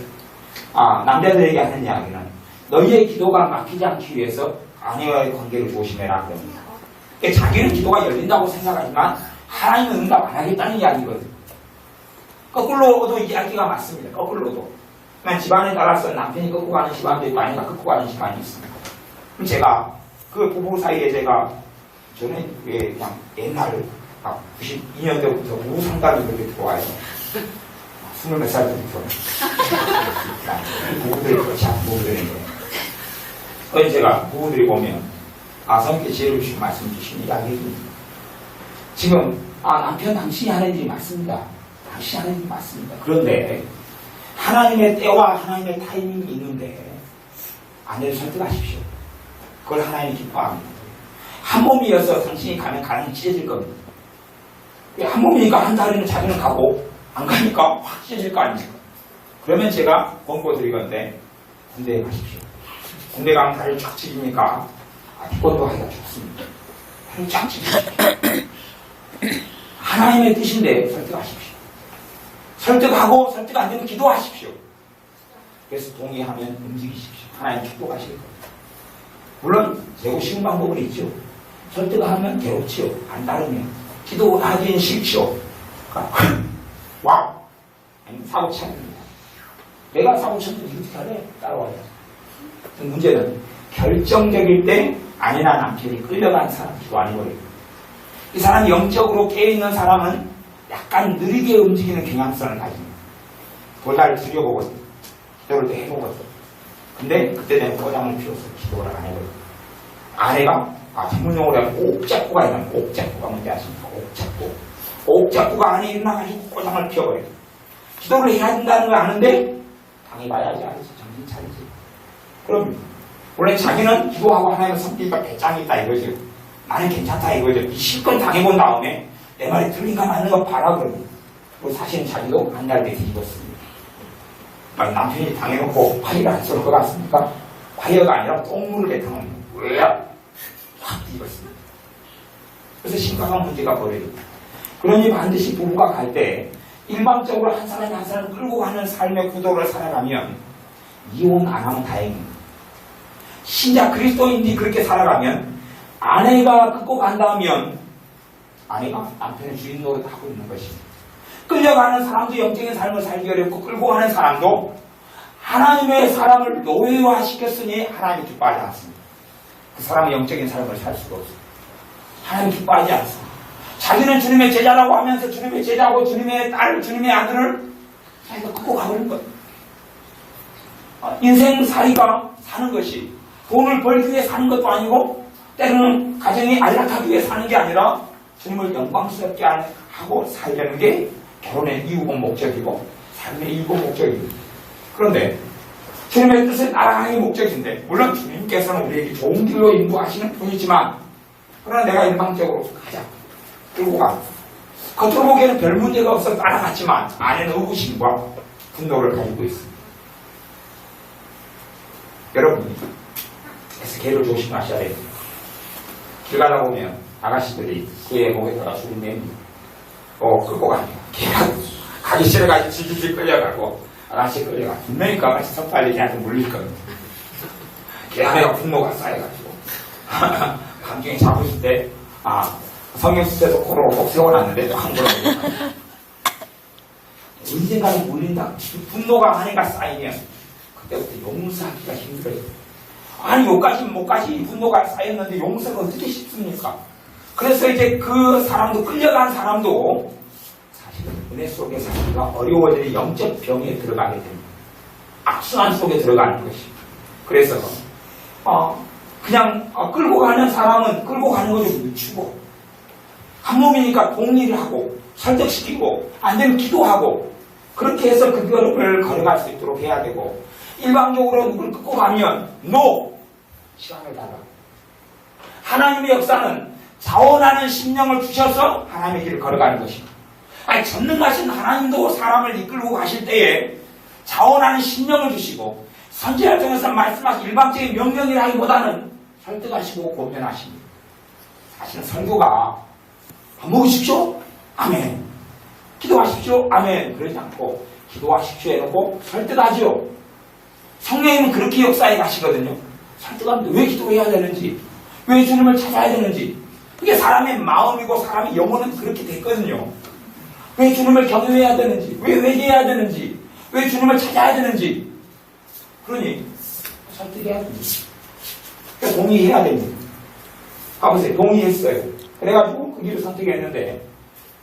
남자들에게 하는 이야기는 너희의 기도가 막히지 않기 위해서 아내와의 관계를 조심해라 그럽니다. 그러니까 자기는 기도가 열린다고 생각하지만 하나님은 응답 안 하겠다는 이야기거든요. 거꾸로도 이야기가 맞습니다. 거꾸로도. 집안에 따라서 남편이 끌고 가는 집안도 있고 아내가 끌고 가는 집안이 있습니다. 그럼 제가 그 부부 사이에 저는 그냥 옛날 92년도부터 부부 상담이 그렇게 들어와요. 20몇 살 때부터. 부부들이 그렇지 않은 부부들인데. 그래서 제가 부부들이 보면 성께 지혜를 주신 말씀 주신 이야기 해줍니다. 지금 남편 당신이 하는 일이 맞습니다. 당신이 하는 일이 맞습니다. 그런데 하나님의 때와 하나님의 타이밍이 있는데 아내를 설득하십시오. 그걸 하나님이 기뻐합니다. 한 몸이어서 당신이 가면 가능이 찢어질 겁니다. 한 몸이니까 한 달에는 자기는 가고 안 가니까 확 찢어질 거 아닙니까? 그러면 제가 권고 드리건데 군대에 가십시오. 군대 가면 다리를 쫙 찢으니까 태권도 하기가 좋습니다. 다리를 쫙 찢으십시오. 하나님의 뜻인데 설득하십시오. 설득하고 설득 안 되면 기도하십시오. 그래서 동의하면 움직이십시오. 하나님 축복하실 겁니다. 물론 제고 쉬운 방법은 있죠. 설득하면 괴롭지요. 안 따르면 기도하기는 싫죠. 와! 아니면 사고 쳤습니다. 내가 사고 쳤는데 어떻게 하래? 따라와야지. 문제는 결정적일 때 아내나 남편이 끌려간 사람 기도하는 거예요. 이 사람이 영적으로 깨어있는 사람은 약간 느리게 움직이는 경향성을 가집니다. 돌다를 들여보거든. 기도를 또 해보거든. 근데 그때 되면 꼬장을 피워서 기도를 안 해버려요. 아내가 전문용어로 하면 옥잡고가 있는 옥잡고가 뭔지 아십니까? 옥잡고가 안에 일어나가지고 꼬장을 피워버려요. 기도를 해야 된다는 걸 아는데 당해봐야지 알지. 정신 차리지. 그럼 원래 자기는 기도하고 하나님을 섬기니까 배짱이 있다 이거죠. 나는 괜찮다 이거죠. 이 실컷 당해본 다음에 내 말이 틀린가 맞는 거 봐라 그러면. 그리고 사실은 자기도 한 달 뒤에 뒤집었습니다. 남편이 당해놓고 화이를 안 쏠 것 같습니까? 화이어가 아니라 똥물을 뱉어놓는 거예요. 확 뒤집었습니다. 그래서 심각한 문제가 벌어집니다. 그러니 반드시 부부가 갈 때 일방적으로 한 사람이 한 사람을 끌고 가는 삶의 구도를 살아가면 이혼 안 하면 다행입니다. 신자 그리스도인들이 그렇게 살아가면 아내가 끌고 간다면 아내가 남편의 주인 노릇을 하고 있는 것입니다. 끌려가는 사람도 영적인 삶을 살기 어렵고 끌고 가는 사람도 하나님의 사람을 노예화시켰으니 하나님이 기뻐하지 않습니다. 그 사람은 영적인 삶을 살 수가 없습니다. 하나님 기뻐하지 않습니다. 자기는 주님의 제자라고 하면서 주님의 제자고 주님의 딸, 주님의 아들을 자기가 끌고 가버린 거예요. 인생살이가 사는 것이 돈을 벌기 위해 사는 것도 아니고 때로는 가정이 안락하기 위해 사는 게 아니라 주님을 영광스럽게 하고 살려는 게 결혼의 이유고 목적이고 삶의 이유고 목적입니다. 그런데 주님의 뜻은 따라가는 게 목적인데 물론 주님께서는 우리에게 좋은 길로 인도하시는 분이지만 그러나 내가 일방적으로 가자 끌고 가. 겉으로 보기에는 별 문제가 없어 따라갔지만 안에는 의구심과 분노를 가지고 있습니다. 여러분이 그래서 개를 조심하셔야 됩니다. 길 가다 보면 아가씨들이 개 목에다가 줄을 냅니다. 끌고 갑니다. 개가 가기 싫어가지고 질질 끌려가고 아가씨 끌려가. 분명히 그 아가씨 섣빨리 걔한테 물릴 겁니다. 걔 안에가 분노가 쌓여가지고 감정이 잡으실 때 성경수에서 코로 꼭 세워놨는데 또 함부로 언젠가는 물린다. 분노가 안에가 쌓이면 그때부터 용서하기가 힘들어요. 아니 여기까지는 못까지 분노가 쌓였는데 용서가 어떻게 쉽습니까? 그래서 이제 그 사람도 끌려간 사람도 사실은 은혜 속에 살기가 어려워지는 영적 병에 들어가게 됩니다. 악순환 속에 들어가는 것이. 그래서 그냥 끌고 가는 사람은 끌고 가는 거 좀 늦추고 한 몸이니까 동의를 하고 설득시키고 안 되면 기도하고 그렇게 해서 그 걸음을 걸어갈 수 있도록 해야 되고 일방적으로 누굴 끌고 가면 시간을 달라. 하나님의 역사는 자원하는 심령을 주셔서 하나님의 길을 걸어가는 것입니다. 전능하신 하나님도 사람을 이끌고 가실 때에 자원하는 심령을 주시고 선지자를 통해서 말씀하신 일방적인 명령이라기보다는 설득하시고 고면하십니다. 사실은 선교가 먹으십시오. 아멘. 기도하십시오. 아멘. 그러지 않고 기도하십시오 해놓고 설득하죠. 성령님은 그렇게 역사에 가시거든요. 설득하는데 왜 기도해야 되는지, 왜 주님을 찾아야 되는지, 그게 사람의 마음이고 사람의 영혼은 그렇게 됐거든요. 왜 주님을 경외해야 되는지, 왜 회개해야 되는지, 왜 주님을 찾아야 되는지. 그러니 설득해야 됩니다. 그러니까 동의해야 됩니다. 가보세요. 동의했어요. 그래가지고 그 길을 선택했는데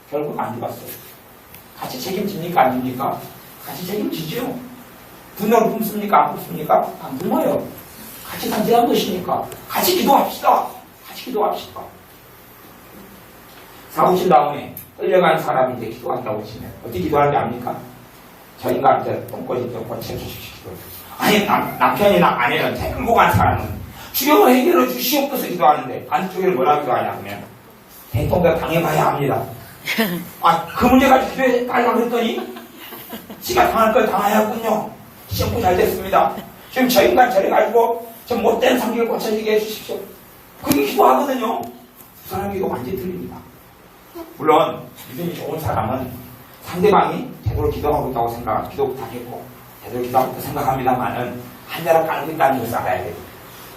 결국 안 죽었어요. 같이 책임집니까? 안 집니까? 같이 책임지죠. 분노를 품습니까? 안 품습니까? 안 품어요. 같이 선택한 것이니까 같이 기도합시다. 같이 기도합시다. 사고친 다음에 끌려간 사람이 이제 기도한다고 치면 어떻게 기도하는지 압니까? 저 인간한테 똥꼬지 좀 고쳐주십시오. 아니 남편이나 아내는 제 끌고 간 사람은 주여 해결해 주시옵소서 기도하는데 반대쪽에는 뭐라 기도하냐 하면 대통령 당해봐야 합니다. 그 문제까지 기도해 달라고 그랬더니 지가 당할 걸 당하였군요. 시험도 잘 됐습니다. 지금 저 인간 저래가지고 저 못된 성격을 고쳐지게 해주십시오. 그게 기도하거든요. 그 사람 기도 완전히 틀립니다. 물론 믿음이 좋은 사람은 상대방이 제대로 기도하고 있다고 기도 부탁했고 제대로 기도하고 있다고 생각합니다만은 한 자락 깔고 있다는 것을 알아야 돼요.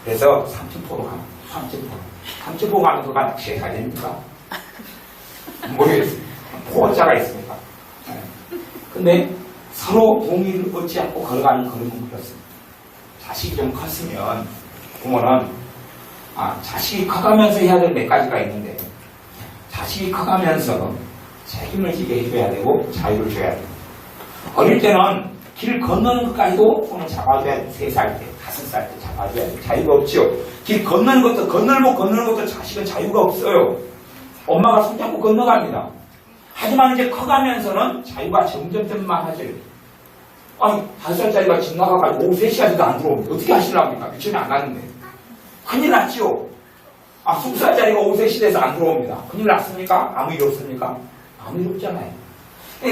그래서 삼천포로 가면 삼천포 가면 그가 낚시에 가야 됩니까? 모르겠어요. 포자가 있습니까? 근데 서로 동의를 얻지 않고 걸어가는 걸음은 그렇습니다. 자식이 좀 컸으면 부모는 자식이 커가면서 해야 될 몇 가지가 있는데 자식이 커가면서 책임을 지게 해줘야 되고 자유를 줘야 돼요. 어릴 때는 길 건너는 것까지도 손을 잡아줘야 돼요. 3살 때, 5살 때 잡아줘야 돼요. 자유가 없죠. 길 건너는 것도 건너는 것도 자식은 자유가 없어요. 엄마가 손잡고 건너갑니다. 하지만 이제 커가면서는 자유가 점점 많아져요. 5살짜리가 집 나가가지고 오후 3시까지도 안 들어오면 어떻게 하시려합니까? 유치원에 안 가는데. 큰일 났지요. 20살짜리가 오후 3시 돼서 안 들어옵니다. 큰일 났습니까? 아무 일 없습니까? 아무 일 없잖아요.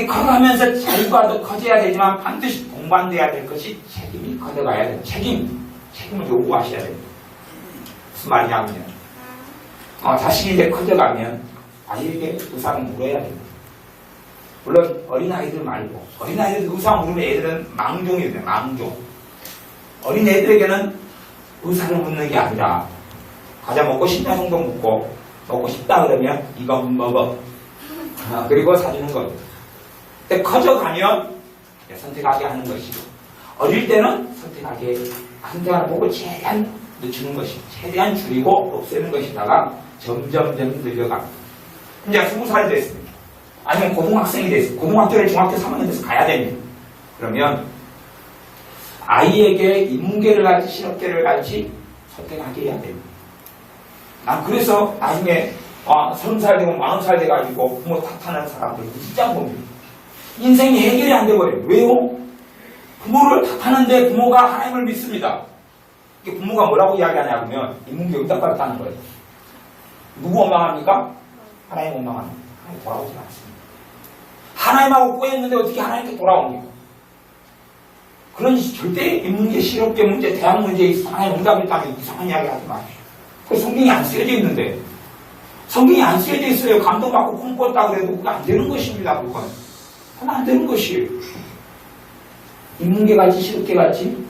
커가면서 자유가 더 커져야 되지만 반드시 동반돼야 될 것이 책임이 커져가야 돼요. 책임을 요구하셔야 됩니다. 무슨 말이냐면 자식이 이제 커져가면 아이에게 의사를 물어야 됩니다. 물론 어린아이들 말고 어린아이들 의사 물으면 애들은 망종이 돼요. 망종. 어린애들에게는 의사를 묻는 게 아니라 과자 먹고 싶냐 정도 묻고 먹고 싶다 그러면 이거 먹어. 그리고 사주는 거예요. 근데 커져가면 선택하게 하는 것이고, 어릴 때는 선택하는 보고 최대한 늦추는 것이고, 최대한 줄이고 없애는 것이다가 점점 늘려갑니다. 이제 20살이 됐습니다. 아니면 고등학생이 됐습니다. 고등학교를 중학교 3학년 돼서 가야 됩니다. 그러면 아이에게 인문계를 갈지 실업계를 갈지 선택하게 해야 됩니다. 난 그래서 나중에 30살 되고 40살 돼가지고 부모 탓하는 사람들 진짜 봅니다. 인생이 해결이 안 돼버려요. 왜요? 부모를 탓하는데 부모가 하나님을 믿습니다. 이게 부모가 뭐라고 이야기하냐면 인문계 응답받았다는 거예요. 누구 원망합니까? 하나님 원망합니다. 하나님 돌아오지 않습니다. 하나님하고 꼬였는데 어떻게 하나님께 돌아옵니까? 그런 절대 인문계, 실업계 문제, 대학 문제에 있어 하나님 응답을 따면 이상한 이야기 하지 마십시오. 그 성경이 안 쓰여져 있는데, 성경이 안 쓰여져 있어요. 감동받고 꿈꿨다 그래도 그거 안 되는 것입니다. 그건 안 되는 것이에요. 인문계 같이 실업계 같이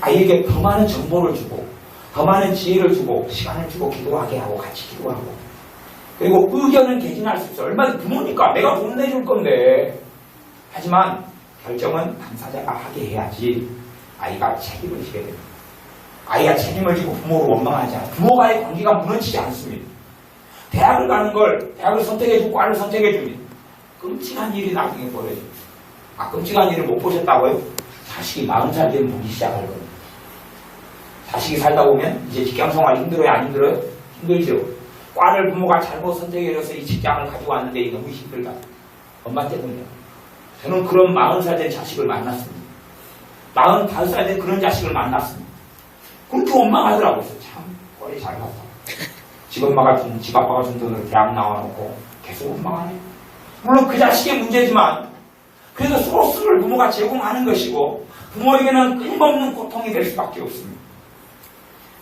아이에게 더 많은 정보를 주고 더 많은 지혜를 주고 시간을 주고 기도하게 하고 같이 기도하고, 그리고 의견은 개진할 수 있어. 얼마나 부모니까 내가 돈 내줄 건데. 하지만 결정은 당사자가 하게 해야지 아이가 책임을 지게 됩니다. 아이가 책임을 지고 부모를 원망하지 않아요. 부모와의 관계가 무너지지 않습니다. 대학을 가는 걸, 대학을 선택해주고 과를 선택해줍니다. 끔찍한 일이 나중에 벌어집니다. 끔찍한 일을 못 보셨다고요? 자식이 40살 되면 보기 시작할 겁니다. 자식이 살다 보면 이제 직장생활 힘들어요? 안 힘들어요? 힘들죠. 과를 부모가 잘못 선택해서 이 직장을 가지고 왔는데 이게 너무 힘들다. 엄마 때문이에요. 저는 그런 40살 된 자식을 만났습니다. 45살 된 그런 자식을 만났습니다. 그렇게 원망하더라고요. 참 꼴이 잘 갔다. 집 아빠가 준 돈으로 대학 나와놓고 계속 원망하네. 물론 그 자식의 문제지만 그래서 소스를 부모가 제공하는 것이고 부모에게는 끊임없는 고통이 될 수밖에 없습니다.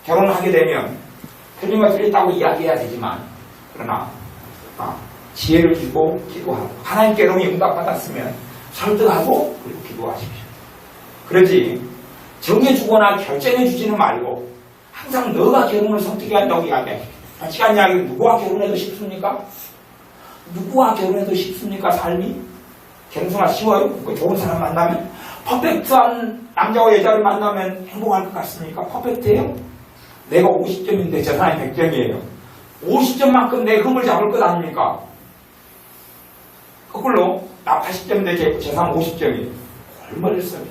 결혼을 하게 되면 틀린 거 틀렸다고 이야기해야 되지만, 그러나 지혜를 주고 기도하고 하나님께로 응답받았으면 설득하고 그리고 기도하십시오. 그러지 정해주거나 결정해주지는 말고 항상 너가 결혼을 선택해야 한다고 이야기하십시오. 시간 이야기는 누구와 결혼해도 쉽습니까? 누구와 결혼해도 쉽습니까? 삶이? 결혼생활 쉬워요? 좋은 사람 만나면? 퍼펙트한 남자와 여자를 만나면 행복할 것 같습니까? 퍼펙트해요? 내가 50점인데 저 사람이 100점이에요. 50점만큼 내 흠을 잡을 것 아닙니까? 거꾸로 나 80점인데 제 사람 50점이에요. 얼마를 써요?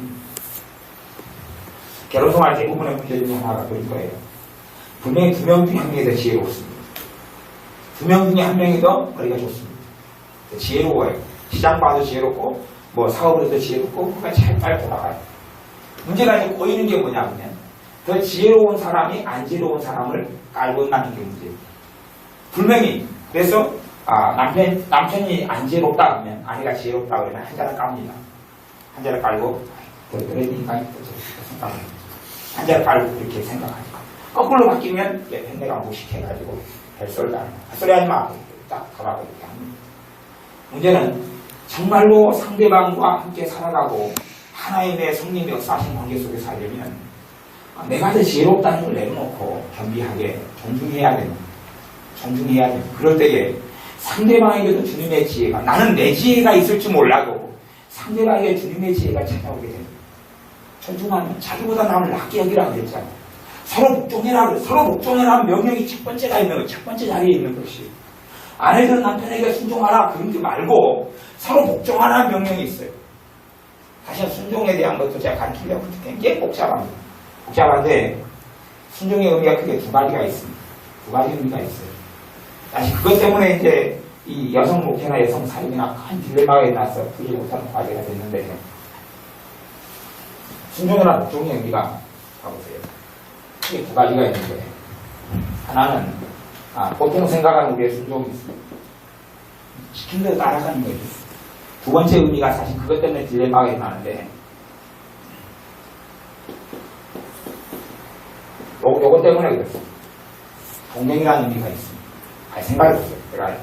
결혼생활 대부분의 문제 중에 하나가 그런 거예요. 분명히 2명 중에 1명이 더 지혜롭습니다. 2명 중에 1명이 더 머리가 좋습니다. 지혜로워요. 시장 봐도 지혜롭고 사업을 해도 지혜롭고 그가 잘 빨리 돌아가요. 문제가 이제 꼬이는 게 뭐냐면 더 지혜로운 사람이 안 지혜로운 사람을 깔고 있는 게 문제예요. 분명히 그래서 남편이 안 지혜롭다 그러면 아내가 지혜롭다 그러면 한자를 깝니다. 한자를 깔고 그러니까 한자를 깔고 그렇게 생각하니까 거꾸로 바뀌면 내가 무식해가지고 별소리를 안 해요. 헛소리 하지 마. 딱 가라고 이렇게 합니다. 문제는 정말로 상대방과 함께 살아가고 하나님의 성령의 역사하신 관계 속에 살려면 내가 더 지혜롭다는 걸 내려놓고 겸비하게 존중해야 됩니다. 존중해야 됩니다. 그럴 때에 상대방에게도 주님의 지혜가, 나는 내 지혜가 있을지 몰라도 상대방에게 주님의 지혜가 찾아오게 됩니다. 존중하면 자기보다 남을 낫게 여기라고 했잖아요. 서로 복종해라. 서로 복종해라는 명령이 첫 번째가 있는 거, 첫 번째 자리에 있는 것이. 아내들은 남편에게 순종하라 그런 게 말고 서로 복종하라는 명령이 있어요. 사실 순종에 대한 것도 제가 가르치려고 굉장히 복잡합니다. 복잡한데 순종의 의미가 크게 2가지가 있습니다. 2가지 의미가 있어요. 사실 그것 때문에 이제 이 여성 목회나 여성 사역이나 큰 딜레마가 일어나서 풀지 못하는 과제가 됐는데, 순종이나 복종의 의미가 가보세요. 크게 2가지가 있는 거예요. 하나는 보통 생각하는 우리의 순종이 있습니다. 시킨 대로 따라가는 거죠. 2번째 의미가 사실 그것 때문에 딜레마가 일어나는데, 요거 때문에 그랬어요. 동경이라는 의미가 있습니다. 생각해 보세요. 제가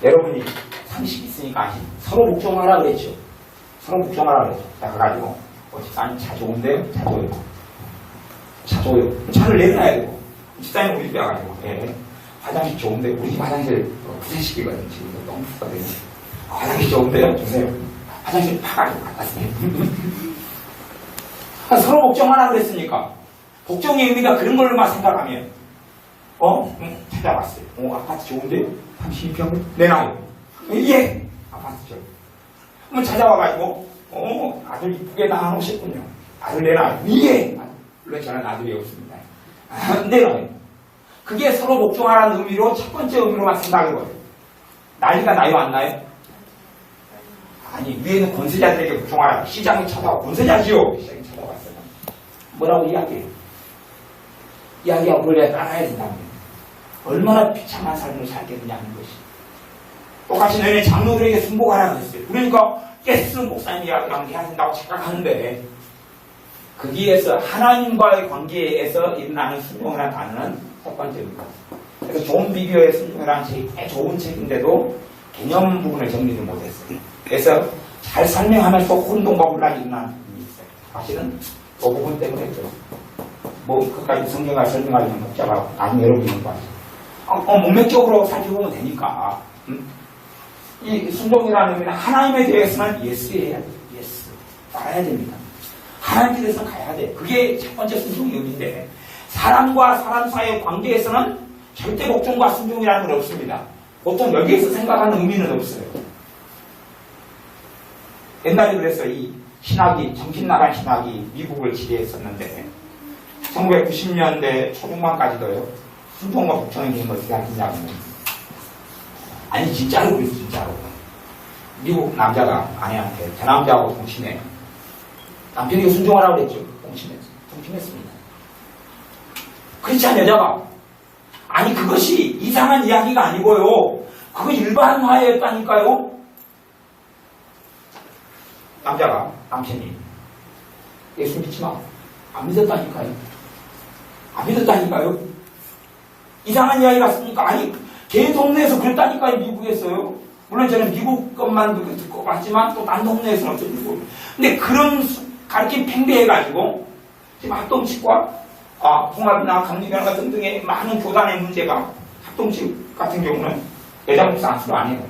여러분이 상식이 있으니까 서로 복종하라 그랬죠. 서로 복종하라 그랬죠. 자, 가가지고 집사님 차 좋은데요? 차 줘요. 차 줘요. 차를 내놔야 되고 집사님 우리 집에 와가지고 화장실 좋은데 우리 집 화장실 부세식이거든요. 지금 너무 춥거든요. 화장실 좋은데요? 주세요. 화장실 파가지고 갖다 쓰네. 서로 복종하라 그랬으니까. 복종의 의미가 그런 걸로만 생각하면, 찾아봤어요. 아파트 좋은데? 32평을 내놔요. 예! 아파트죠. 한번 찾아와가지고, 아들 이쁘게 낳아놓으셨군요. 아들 내놔요. 예! 물론 저는 아들이 없습니다. 내놔요. 그게 서로 복종하라는 의미로 첫 번째 의미로만 생각해봐요. 난리가 나요, 안 나요? 아니, 위에는 권세자들에게 복종하라. 시장에 찾아와. 권세자지요. 시장에 찾아왔어요. 뭐라고 이야기해요? 이야기하고 그걸 따라야 된다는 거예요. 얼마나 비참한 삶을 살겠느냐는 것이. 똑같이 너네 장로들에게 순복하라 그랬어요. 그러니까 깨쓰는 목사님 이야기랑 해야 된다고 착각하는데, 거기에서 하나님과의 관계에서 일어나는 순종이라는 단어는 첫 번째입니다. 그래서 좋은 비교의 순종이라는 책이 꽤 좋은 책인데도 개념 부분을 정리를 못했어요. 그래서 잘 설명하면서 혼동과 혼란이 일어나는 부분이 있어요. 사실은 그 부분 때문에 그까지 성경을 설명하려면 목자가 나중에 여러분이 있는 거 아니에요. 문맥적으로 살펴보면 되니까. 이 순종이라는 의미는 하나님에 대해서는 예스해야 돼요. 예스. 따라야 됩니다. 하나님에 대해서 가야 돼. 그게 첫 번째 순종의 의미인데, 사람과 사람 사이의 관계에서는 절대 복종과 순종이라는 건 없습니다. 보통 여기에서 생각하는 의미는 없어요. 옛날에 그래서 이 신학이, 정신 나간 신학이 미국을 지배했었는데, 1990년대 초중반까지도요, 순종과 복종의 개념을 어떻게 하느냐면, 아니, 진짜로 그랬어, 진짜로. 미국 남자가 아내한테, 저 남자하고 동침해. 남편에게 순종하라고 그랬죠. 동침했습니다. 크리스찬 여자가, 아니, 그것이 이상한 이야기가 아니고요. 그거 일반화였다니까요. 남편이, 예수 믿지 마. 안 믿었다니까요. 안 믿었다니까요. 이상한 이야기 같습니까? 아니, 걔 동네에서 그랬다니까요, 미국에서요. 물론 저는 미국 것만 듣고 봤지만 또 딴 동네에서는 어쩌고. 근데 그런 가르침 팽배해가지고 지금 학동칙과 통합이나 감리교나 등등의 많은 교단의 문제가 학동칙 같은 경우는 여자 목사 안수로 안 해요.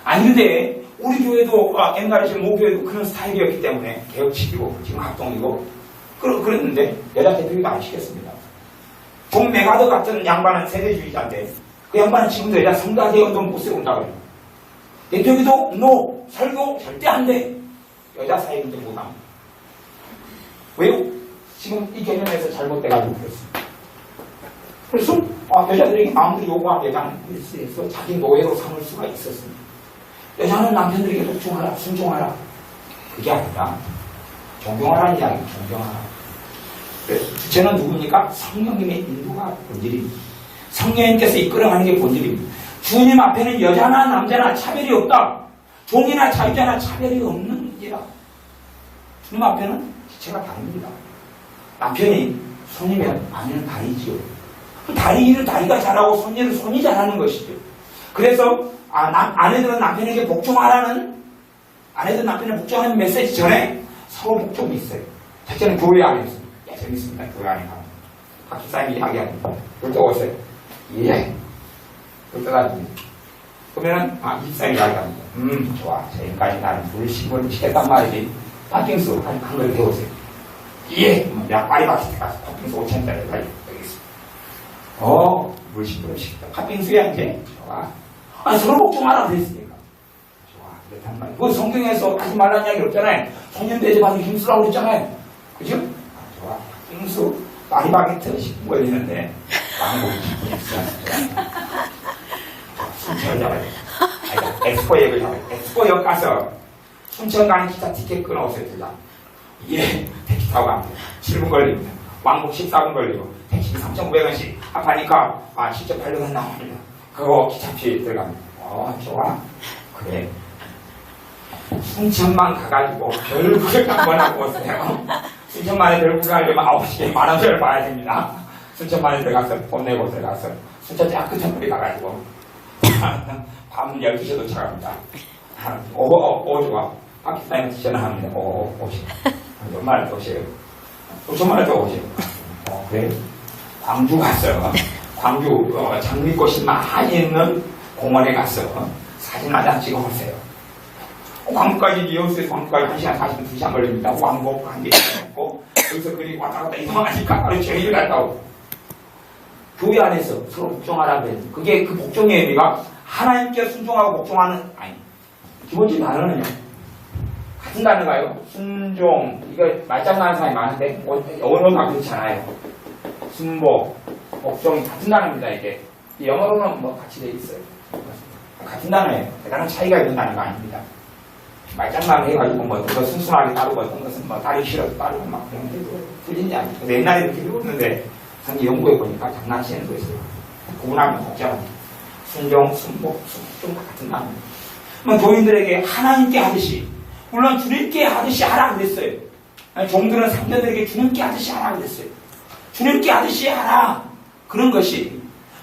아니 근데 우리 교회도 옛날에 지금 모교회도 그런 스타일이었기 때문에 개혁칙이고 지금 학동이고 그랬는데 여자 대표기도 안 시켰습니다. 존 메가더 같은 양반은 세대주의자인데 그 양반은 지금도 여자 성가대 운동 못 세운다고 해요. 대표기도 NO! 설교 절대 안 돼! 여자 사회문제 못합니다. 왜요? 지금 이 개념에서 잘못돼가지고 그렇습니다. 그래서 여자들에게 마음대로 요구한 여자는 일시에서 자기 노예로 삼을 수가 있었습니다. 여자는 남편들에게 복종하라, 순종하라. 그게 아니라 존경하라는 이야기입니다. 존경하라. 그래서 주체는 누굽니까? 성령님의 인도가 본질입니다. 성령님께서 이끌어가는 게 본질입니다. 주님 앞에는 여자나 남자나 차별이 없다. 종이나 자유자나 차별이 없는 문제다. 주님 앞에는 지체가 다릅니다. 남편이 손이면 아내는 다리지요. 다리를 다리가 잘하고 손이를 손이 잘하는 것이죠. 그래서 아내들은 남편에게 복종하라는 아내들 남편에 복종하는 메시지 전에 서로 복종이 있어요. 첫째는 교회 안에 있습니다. 재밌습니다. 교회 안에 가면 박수사님이 이야기합니다. 그럴 때 오세요. 예. 그럴 때가 그러면은 집사님이 이야기합니다. 좋아. 지금까지 나는 물심을 했단 말이지. 팥빙수 한 그릇 해오세요. 예. 내가 파리바게트 가서 팥빙수 5,000원짜리 여기 있습니다. 물심을 시켰다. 팥빙수야 이제. 좋아. 서로 복종하라 그랬으니까. 좋아. 그렇단 말이야. 그 성경에서 하지 말라는 이야기 없잖아요. 청년대접하는 힘쓰라고 그랬잖아요. 그죠? 좋아. 팥빙수 파리바게트 10분 걸리는데 망고는 10분 있어요. 순천 잡아요. 엑스포역을 잡아요. 엑스포역 가서 순천 가는 기차 티켓 끊어오세요. 예, 택시 타고 갑니다. 7분 걸립니다. 왕복 14분 걸리고 택시 3,900원씩 합하니까 실제 800원 나옵니다. 그거 기차표에 들어갑니다. 좋아. 그래. 순천만 가가지고 별구를 한번 하고 오세요. 순천만에 별구 가려면 9시에 만원짜리 봐야 됩니다. 순천만에 들어가서 돈 내고 들어가서 순천 쫙 끝머리 가가지고 밤 12시에 도착합니다. 좋아. 파키스탄에서 전화합니다. 오시오. 얼마나 더 오세요? 5천만원 더 오세요. 그래? 광주 갔어요. 광주 장미꽃이 많이 있는 공원에 가서 사진 한 장 찍어 오세요. 광복까지, 여수에서 광복까지 1시간 42시간 걸립니다. 왕복 한 개씩 먹고, 여기서 그리고 왔다 갔다 이동하니까 바로 제일 갔다 오고. 교회 안에서 서로 복종하라고 해요. 그게 그 복종의 의미가 하나님께 순종하고 복종하는, 아니, 기본적인 단어는요. 같은 단어가요. 순종, 이거 말장난하는 사람이 많은데, 영어로는 그렇지 않아요. 순복, 복종이 같은 단어입니다, 이게. 영어로는 뭐 같이 되어 있어요. 같은 단어예요. 대단한 차이가 있는 단어가 아닙니다. 말장난을 해가지고 뭐 어떤 거 순순하게 따르고 어떤 것은 뭐 따르기 싫어서 따르고 막 그런 게 틀린지 아닙니까? 옛날에 이렇게 배웠는데 저는 연구해 보니까 장난치는 거였어요. 구분하면 복잡합니다. 순종, 순복, 순종 다 같은 단어입니다. 그럼 교인들에게 하나님께 하듯이, 물론 주님께 하듯이 하라 그랬어요. 종들은 상대들에게 주님께 하듯이 하라 그랬어요. 주님께 하듯이 하라. 그런 것이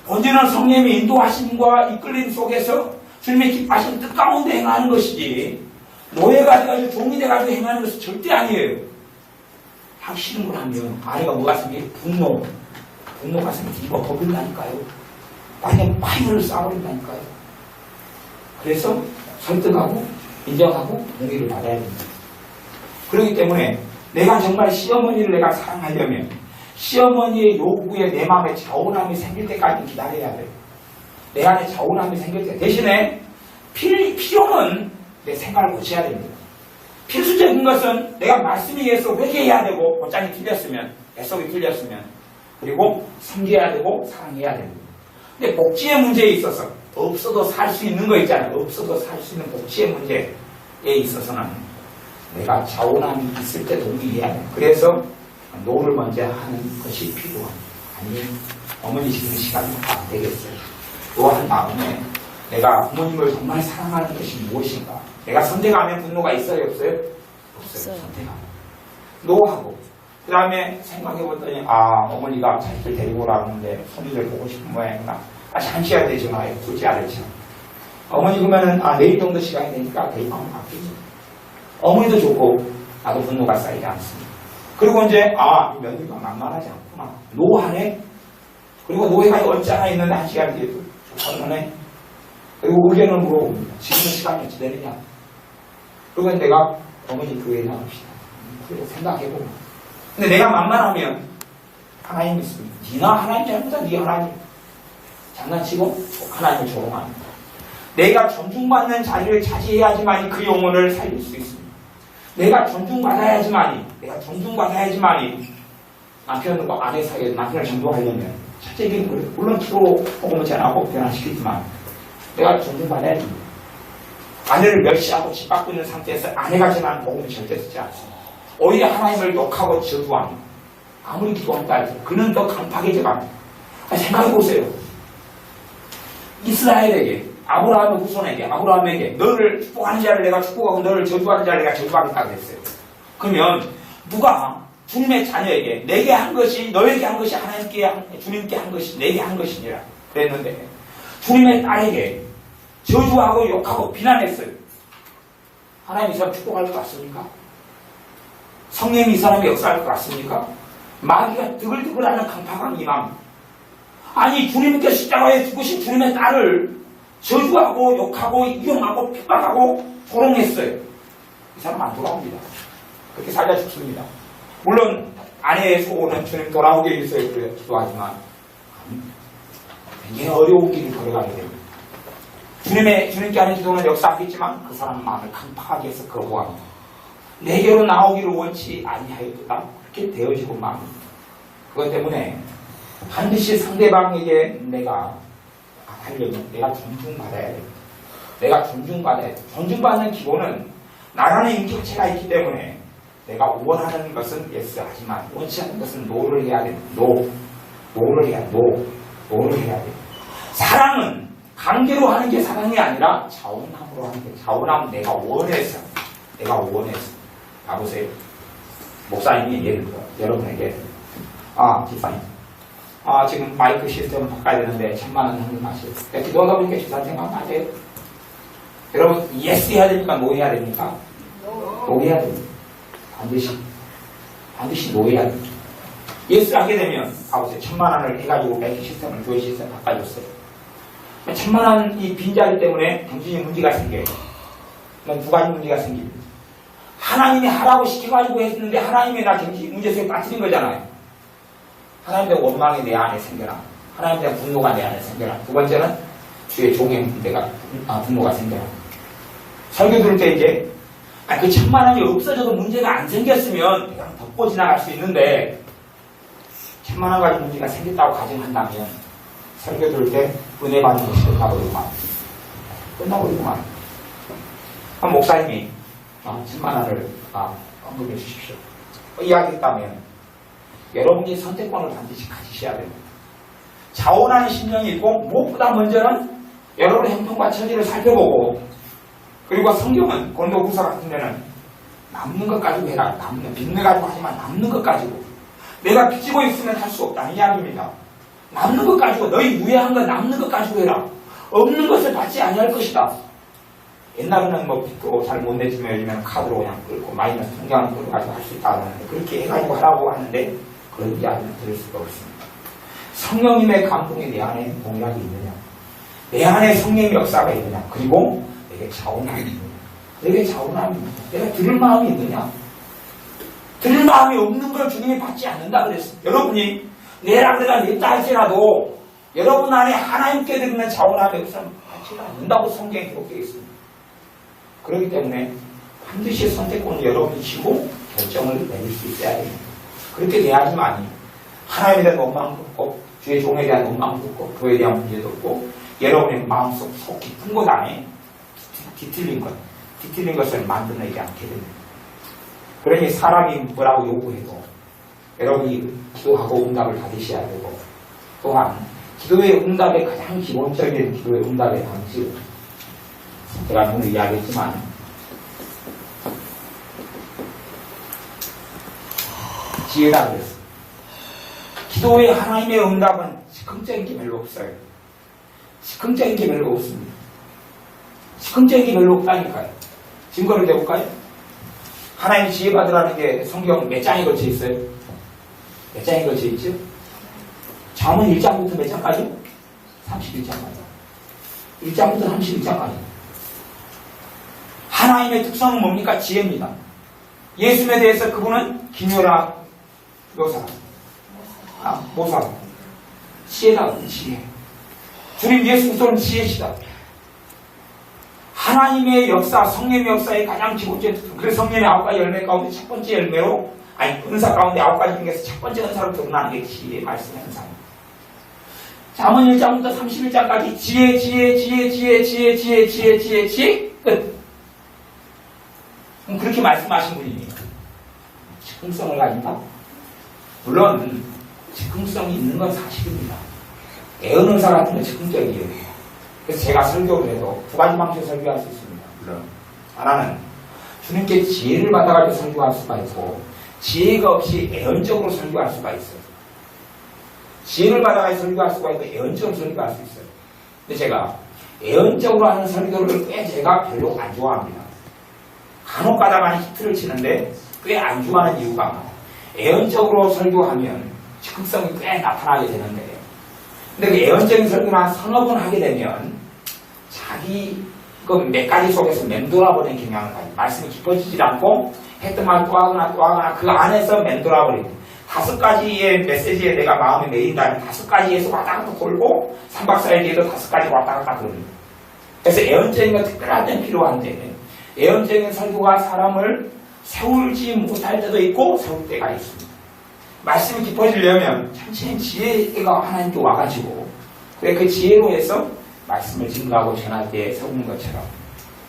본질은 성령의 인도하심과 이끌림 속에서 주님의 기뻐하신 뜻 가운데 행하는 것이지, 노예가 돼가지고 종이 돼가지고 행하는 것은 절대 아니에요. 하기 싫은 걸 하면 아내가 뭐 같으면 분노 같으면 뒤집어 버린다니까요. 완전 파이어를 쏴버린다니까요. 그래서 설득하고 인정하고 동의를 받아야 됩니다. 그렇기 때문에 내가 정말 시어머니를 내가 사랑하려면 시어머니의 요구에 내 마음에 자원함이 생길 때까지 기다려야 돼요. 내 안에 자원함이 생길 때. 대신에 필요는 내 생각을 고쳐야 됩니다. 필수적인 것은 내가 말씀에 의해서 회개해야 되고, 곧장이 틀렸으면, 뱃속이 틀렸으면, 그리고 섬겨야 되고 사랑해야 됩니다. 근데 복지의 문제에 있어서 없어도 살 수 있는 거 있잖아요. 없어도 살 수 있는 복지의 문제에 있어서는 내가 자원함이 있을 때 동의해야 돼요. 그래서 노를 먼저 하는 것이 필요합니다. 아니, 어머니 지금 시간이 안 되겠어요. 노한 다음에 내가 부모님을 정말 사랑하는 것이 무엇인가? 내가 선택하면 분노가 있어요, 없어요? 없어요. 선택하면. 노하고. 그 다음에 생각해봤더니, 어머니가 자식들 데리고 오라는데 손주들 보고 싶은 모양이구나. 다시 한 시간 되지 마요. 굳이 않을지. 어머니 그러면은, 내일 정도 시간이 되니까 대입하면 바뀌죠. 어머니도 좋고, 나도 분노가 쌓이지 않습니다. 그리고 이제, 며느리가 만만하지 않구나. 노하네? 그리고 노예가 얼짜나 있는데 한 시간 뒤에도 좋다네? 그리고 의견을 물어봅니다. 지금 시간이 어찌 되느냐? 그리고 내가 어머니 교회에 나옵시다. 그리고 생각해보고. 근데 내가 만만하면 하나님 있습니다. 니나 하나님 잘못다, 니 하나님. 장난치고 하나님을 조롱합니다. 내가 존중받는 자리를 차지해야지만이 그 영혼을 살릴 수 있습니다. 내가 존중받아야지만이 남편과 아내 사이에 남편을 전도하려면 첫째 길은 물론 기도 복음을 전하고 변화시키지만 내가 존중받아야 됩니다. 아내를 멸시하고 짓밟고 있는 상태에서 아내가 전하는 복음을 절대 쓰지 않습니다. 오히려 하나님을 욕하고 저주합니다. 아무리 기도한다 해도 그는 더 강팍해져 갑니다. 생각해보세요. 이스라엘에게, 아브라함의 후손에게, 아브라함에게 너를 축복하는 자를 내가 축복하고 너를 저주하는 자를 내가 저주하겠다고 했어요. 그러면 누가 주님의 자녀에게 내게 한 것이 너에게 한 것이 주님께 한 것이 내게 한 것이니라 그랬는데 주님의 딸에게 저주하고 욕하고 비난했어요. 하나님 이 사람 축복할 것 같습니까? 성령이 이 사람이 역사할 것 같습니까? 마귀가 드글드글하는 강팍한 임함. 아니 주님께 십자가에 죽으신 주님의 딸을 저주하고 욕하고 이용하고 핍박하고 조롱했어요. 이 사람 안 돌아옵니다. 그렇게 살다 죽습니다. 물론 아내의 소원은 주님 돌아오게 해주세요. 그래 기도하지만 굉장히 어려운 길을 걸어가게 됩니다. 주님께 하는 기도는 역사하겠지만 그 사람 마음을 강팍하게 해서 거부합니다. 내게로 나오기를 원치 아니하였다. 그렇게 되어지고 맙니다. 그것 때문에 반드시 상대방에게 내가 하려면 내가 존중받아야 됩니다. 내가 존중받아야 됩니다. 존중받는 기본은 나라는 인격체가 있기 때문에 내가 원하는 것은 yes 하지만 원치 않는 것은 no를 해야 됩니다. no를 해야 됩니다. 사랑은 강제로 하는 게 사랑이 아니라 자원함으로 하는 게 자원함은 내가 원해서 가보세요. 목사님이 예를 들어 여러분에게 집사님 지금 마이크 시스템을 바꿔야 되는데 1000만 원 한번 마시고 기도하다 보니까 집사님 생각 나세요? 여러분 yes 해야 됩니까? no 해야 됩니까? no 해야 됩니다. 반드시 no 해야 됩니다. yes 하게 되면 가보세요. 1000만 원을 해가지고 뱅킹 시스템을 교회 시스템 바꿔줬어요. 1000만 원 이 빈자리 때문에 당신이 문제가 생겨요. 그럼 두 가지 문제가 생깁니다. 하나님이 하라고 시켜가지고 했는데 하나님이 나 문제 속에 빠뜨린 거잖아요. 하나님에 대한 원망이 내 안에 생겨나. 하나님에 대한 분노가 내 안에 생겨나. 두 번째는 주의 종의 분노가 생겨나. 설교 들을 때 이제 그 1000만 원이 없어져도 문제가 안 생겼으면 그냥 덮고 지나갈 수 있는데 1000만 원 가지고 문제가 생겼다고 가정한다면 설교 들을 때 은혜 받는 것이 끝나버리구만. 목사님이 1000만 원을 언급해 주십시오. 이야기했다면 여러분이 선택권을 반드시 가지셔야 됩니다. 자원하는 신령이 있고 무엇보다 먼저는 여러분의 행동과 처지를 살펴보고 그리고 성경은 고린도후서 같은 데는 남는 것 가지고 해라. 빚내 가지고 하지만 남는 것 가지고 내가 빚지고 있으면 할 수 없다는 이야기입니다. 남는 것 가지고 너희 유해한 거 남는 것 가지고 해라. 없는 것을 받지 아니할 것이다. 옛날에는 빚도 잘 못 내주면 요즘에는 카드로 그냥 끌고 마이너스 통장을 끌어가지고 할 수 있다고 하는데 그렇게 해가지고 하라고 하는데 그런 이야기는 들을 수가 없습니다. 성령님의 감동이 내 안에 동일하게 있느냐, 내 안에 성령의 역사가 있느냐, 그리고 내게 자원함이 있느냐, 내게 자원함이 있느냐, 내가 들을 마음이 있느냐. 들을 마음이 없는 걸 주님이 받지 않는다 그랬습니다. 여러분이 내라 그래가 냈다 할지라도 여러분 안에 하나님께 드리는 자원함이 없으면 받지 않는다고 성경에 기록되어 있습니다. 그렇기 때문에 반드시 선택권을 여러분이 쥐고 결정을 내릴 수 있어야 됩니다. 그렇게 돼야지만이 하나님에 대한 원망도 없고 주의 종에 대한 원망도 없고 교회에 대한 문제도 없고 여러분의 마음속 속 깊은 곳 안에 뒤틀린 것을 만들어내지 않게 됩니다. 그러니 사람이 뭐라고 요구해도 여러분이 기도하고 응답을 받으셔야 되고 또한 기도의 응답의 가장 기본적인 기도의 응답의 방식 제가 오늘 이야기했지만 지혜라 그랬어요. 기도의 하나님의 응답은 즉흥적인 게 별로 없어요. 즉흥적인 게 별로 없습니다. 즉흥적인 게 별로 없다니까요. 증거를 대볼까요? 하나님 지혜 받으라는 게 성경 몇 장에 걸쳐 있어요? 몇 장에 걸쳐 있죠? 잠언 1장부터 몇 장까지? 31장까지. 1장부터 31장까지. 하나님의 특성은 뭡니까? 지혜입니다. 예수님에 대해서 그분은 기묘라 묘사, 모사, 지혜다, 지혜. 주님 예수 그리스도는 지혜시다. 하나님의 역사, 성령의 역사의 가장 기본적인 특성. 그래서 성령의 9가지 열매 가운데 첫 번째 열매로, 은사 가운데 9가지 중에서 첫 번째 은사로 드러나는 게 지혜의 말씀의 은사입니다. 잠언 1장부터 31장까지 지혜, 끝. 그럼 그렇게 말씀하신 분입니다. 즉흥성을 가진다? 물론 즉흥성이 있는 건 사실입니다. 애언은사 같은 건 즉흥적이에요. 그래서 제가 설교를 해도 두 가지 방식으로 설교할 수 있습니다. 물론 하나는 주님께 지혜를 받아가지고 설교할 수가 있고 지혜가 없이 애언적으로 설교할 수가 있어요. 지혜를 받아가지고 설교할 수가 있고 애언적으로 설교할 수 있어요. 근데 제가 애언적으로 하는 설교를 꽤 제가 별로 안 좋아합니다. 간혹 가다만 히트를 치는데 꽤 안 좋아하는 이유가 애언적으로 설교하면 즉흥성이 꽤 나타나게 되는데 근데 그 애언적인 설교를 한 서너 번 하게 되면 자기 그 몇 가지 속에서 맴돌아버리는 경향을 가지고 말씀이 깊어지지 않고 했던 말 또 하거나 그 안에서 맴돌아버리는 5가지의 메시지에 내가 마음이 매인다면 5가지에서 왔다 갔다 돌고 3박 4일 뒤에도 5가지 왔다 갔다 돌립니다. 그래서 애언적인 건 특별한 데는 필요한데 애언적인 설교가 사람을 세울지 못할 때도 있고 세울 때가 있습니다. 말씀이 깊어지려면 천천히 지혜가 하나님께 와가지고 그 지혜로 해서 말씀을 증거하고 전할 때 세우는 것처럼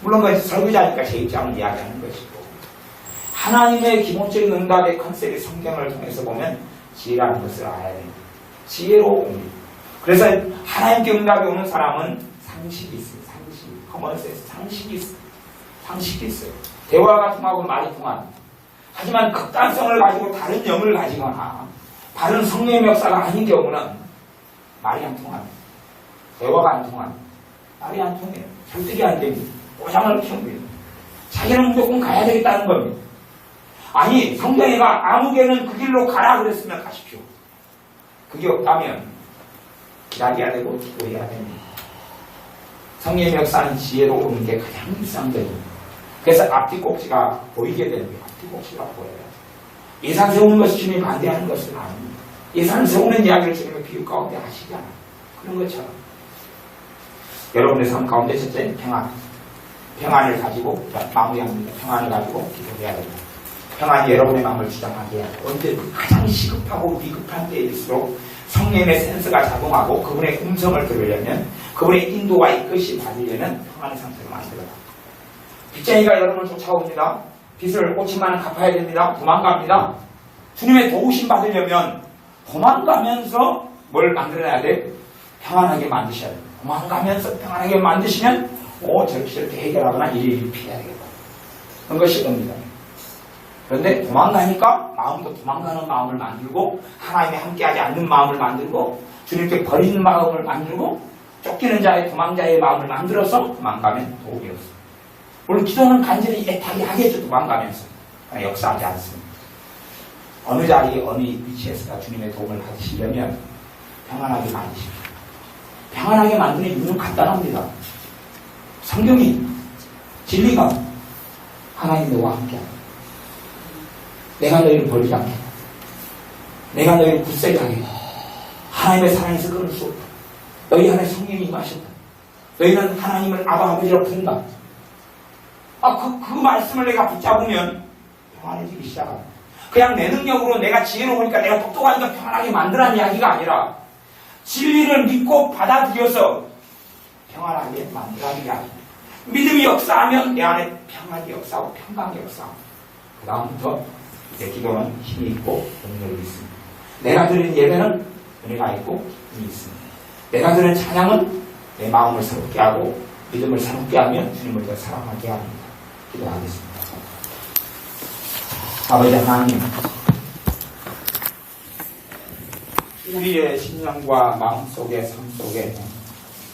물론 그 설교자니까 제 입장을 이야기하는 것이고 하나님의 기본적인 응답의 컨셉이 성경을 통해서 보면 지혜라는 것을 알아야 됩니다. 지혜로 옵니다. 그래서 하나님께 응답이 오는 사람은 상식이 있어요. 상식, 커먼센스, 상식이 있어요. 대화가 통하고 말이 통합니다. 하지만 극단성을 가지고 다른 영을 가지거나 다른 성령의 역사가 아닌 경우는 말이 안 통합니다. 대화가 안 통합니다. 말이 안 통해요. 설득이 안 됩니다. 오장을 피웁니다. 자기는 무조건 가야 되겠다는 겁니다. 아니 성경이가 아무개는 그 길로 가라 그랬으면 가십시오. 그게 없다면 기다려야 되고 기도해야 됩니다. 성령의 역사는 지혜로 오는 게 가장 일상적입니다. 그래서 앞뒤 꼭지가 보이게 되는 거예요. 앞뒤 꼭지가 보여요. 예산 세우는 것이 주님이 반대하는 것은 아닙니다. 예산 세우는 이야기를 주님의 비유 가운데 하시잖아요. 그런 것처럼 여러분의 삶 가운데 첫째 평안을 가지고 마무리합니다. 평안을 가지고 기도해야 됩니다. 평안이 여러분의 마음을 주장하게 해야 돼요. 언제든 가장 시급하고 위급한 때일수록 성령의 센스가 작동하고 그분의 음성을 들으려면 그분의 인도와 이것이 받으려면 평안의 상태를 만들어라. 빚쟁이가 여러분을 쫓아옵니다. 빚을 5천만 원 갚아야 됩니다. 도망갑니다. 주님의 도우심 받으려면 도망가면서 뭘 만들어야 돼? 평안하게 만드셔야 돼요. 도망가면서 평안하게 만드시면 저렇게 해결하거나 일일이 피해야 되겠다. 그런 것이 옵니다. 그런데 도망가니까 마음도 도망가는 마음을 만들고 하나님이 함께하지 않는 마음을 만들고 주님께 버리는 마음을 만들고 쫓기는 자의 도망자의 마음을 만들어서 도망가면 도움이 없어요. 물론 기도는 간절히 애타게 하겠죠. 도망가면서 역사하지 않습니다. 어느 자리 어느 위치에서가 주님의 도움을 받으시려면 평안하게 만드십시오. 평안하게 만드는 이유는 간단합니다. 성경이 진리가 하나님 너와 함께합니다. 내가 너희를 버리지 않겠다. 내가 너희를 굳세게 하겠다. 하나님의 사랑에서 끊을 수 없다. 너희 안에 성령이 임하셨다. 너희는 하나님을 아바 아버지로 부른다. 그 말씀을 내가 붙잡으면 평안해지기 시작합니다. 그냥 내 능력으로 내가 지혜로우니까 내가 똑똑하니까 평안하게 만드라는 이야기가 아니라 진리를 믿고 받아들여서 평안하게 만드라는 이야기입니다. 믿음이 역사하면 내 안에 평안이 역사하고 평강이 역사하고 그 다음부터 내 기도는 힘이 있고 능력이 있습니다. 내가 드리는 예배는 은혜가 있고 힘이 있습니다. 내가 드리는 찬양은 내 마음을 새롭게 하고 믿음을 새롭게 하면 주님을 더 사랑하게 합니다. 기도하겠습니다. 아버지 하나님, 우리의 심령과 마음속의 삶 속에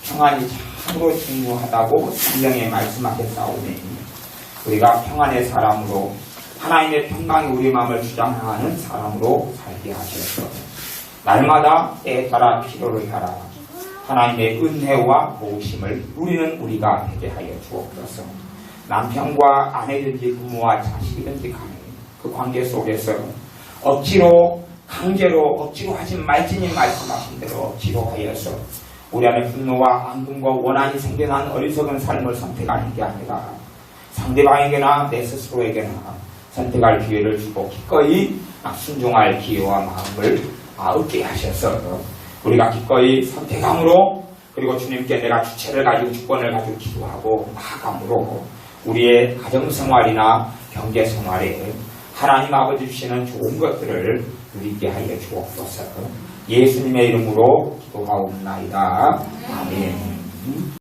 평안이 참으로 중요하다고 성경에 말씀하셨사오니 우리가 평안의 사람으로 하나님의 평강이 우리 마음을 주장하는 사람으로 살게 하셨소. 날마다 때에 따라 필요를 하라. 하나님의 은혜와 모으심을 누리는 우리가 되게 하여 주옵소서. 남편과 아내든지 부모와 자식이든지 간에 그 관계 속에서 억지로 하지 말지니 말씀하신 대로 억지로 하여서 우리 안에 분노와 앙금과 원한이 생겨난 어리석은 삶을 선택하는 게 아니라 상대방에게나 내 스스로에게나 선택할 기회를 주고 기꺼이 순종할 기회와 마음을 얻게 하셔서 우리가 기꺼이 선택함으로 그리고 주님께 내가 주체를 가지고 주권을 가지고 기도하고 나아감으로 우리의 가정생활이나 경제생활에 하나님 아버지 주시는 좋은 것들을 누리게 하여 주옵소서. 예수님의 이름으로 기도하옵나이다. 아멘.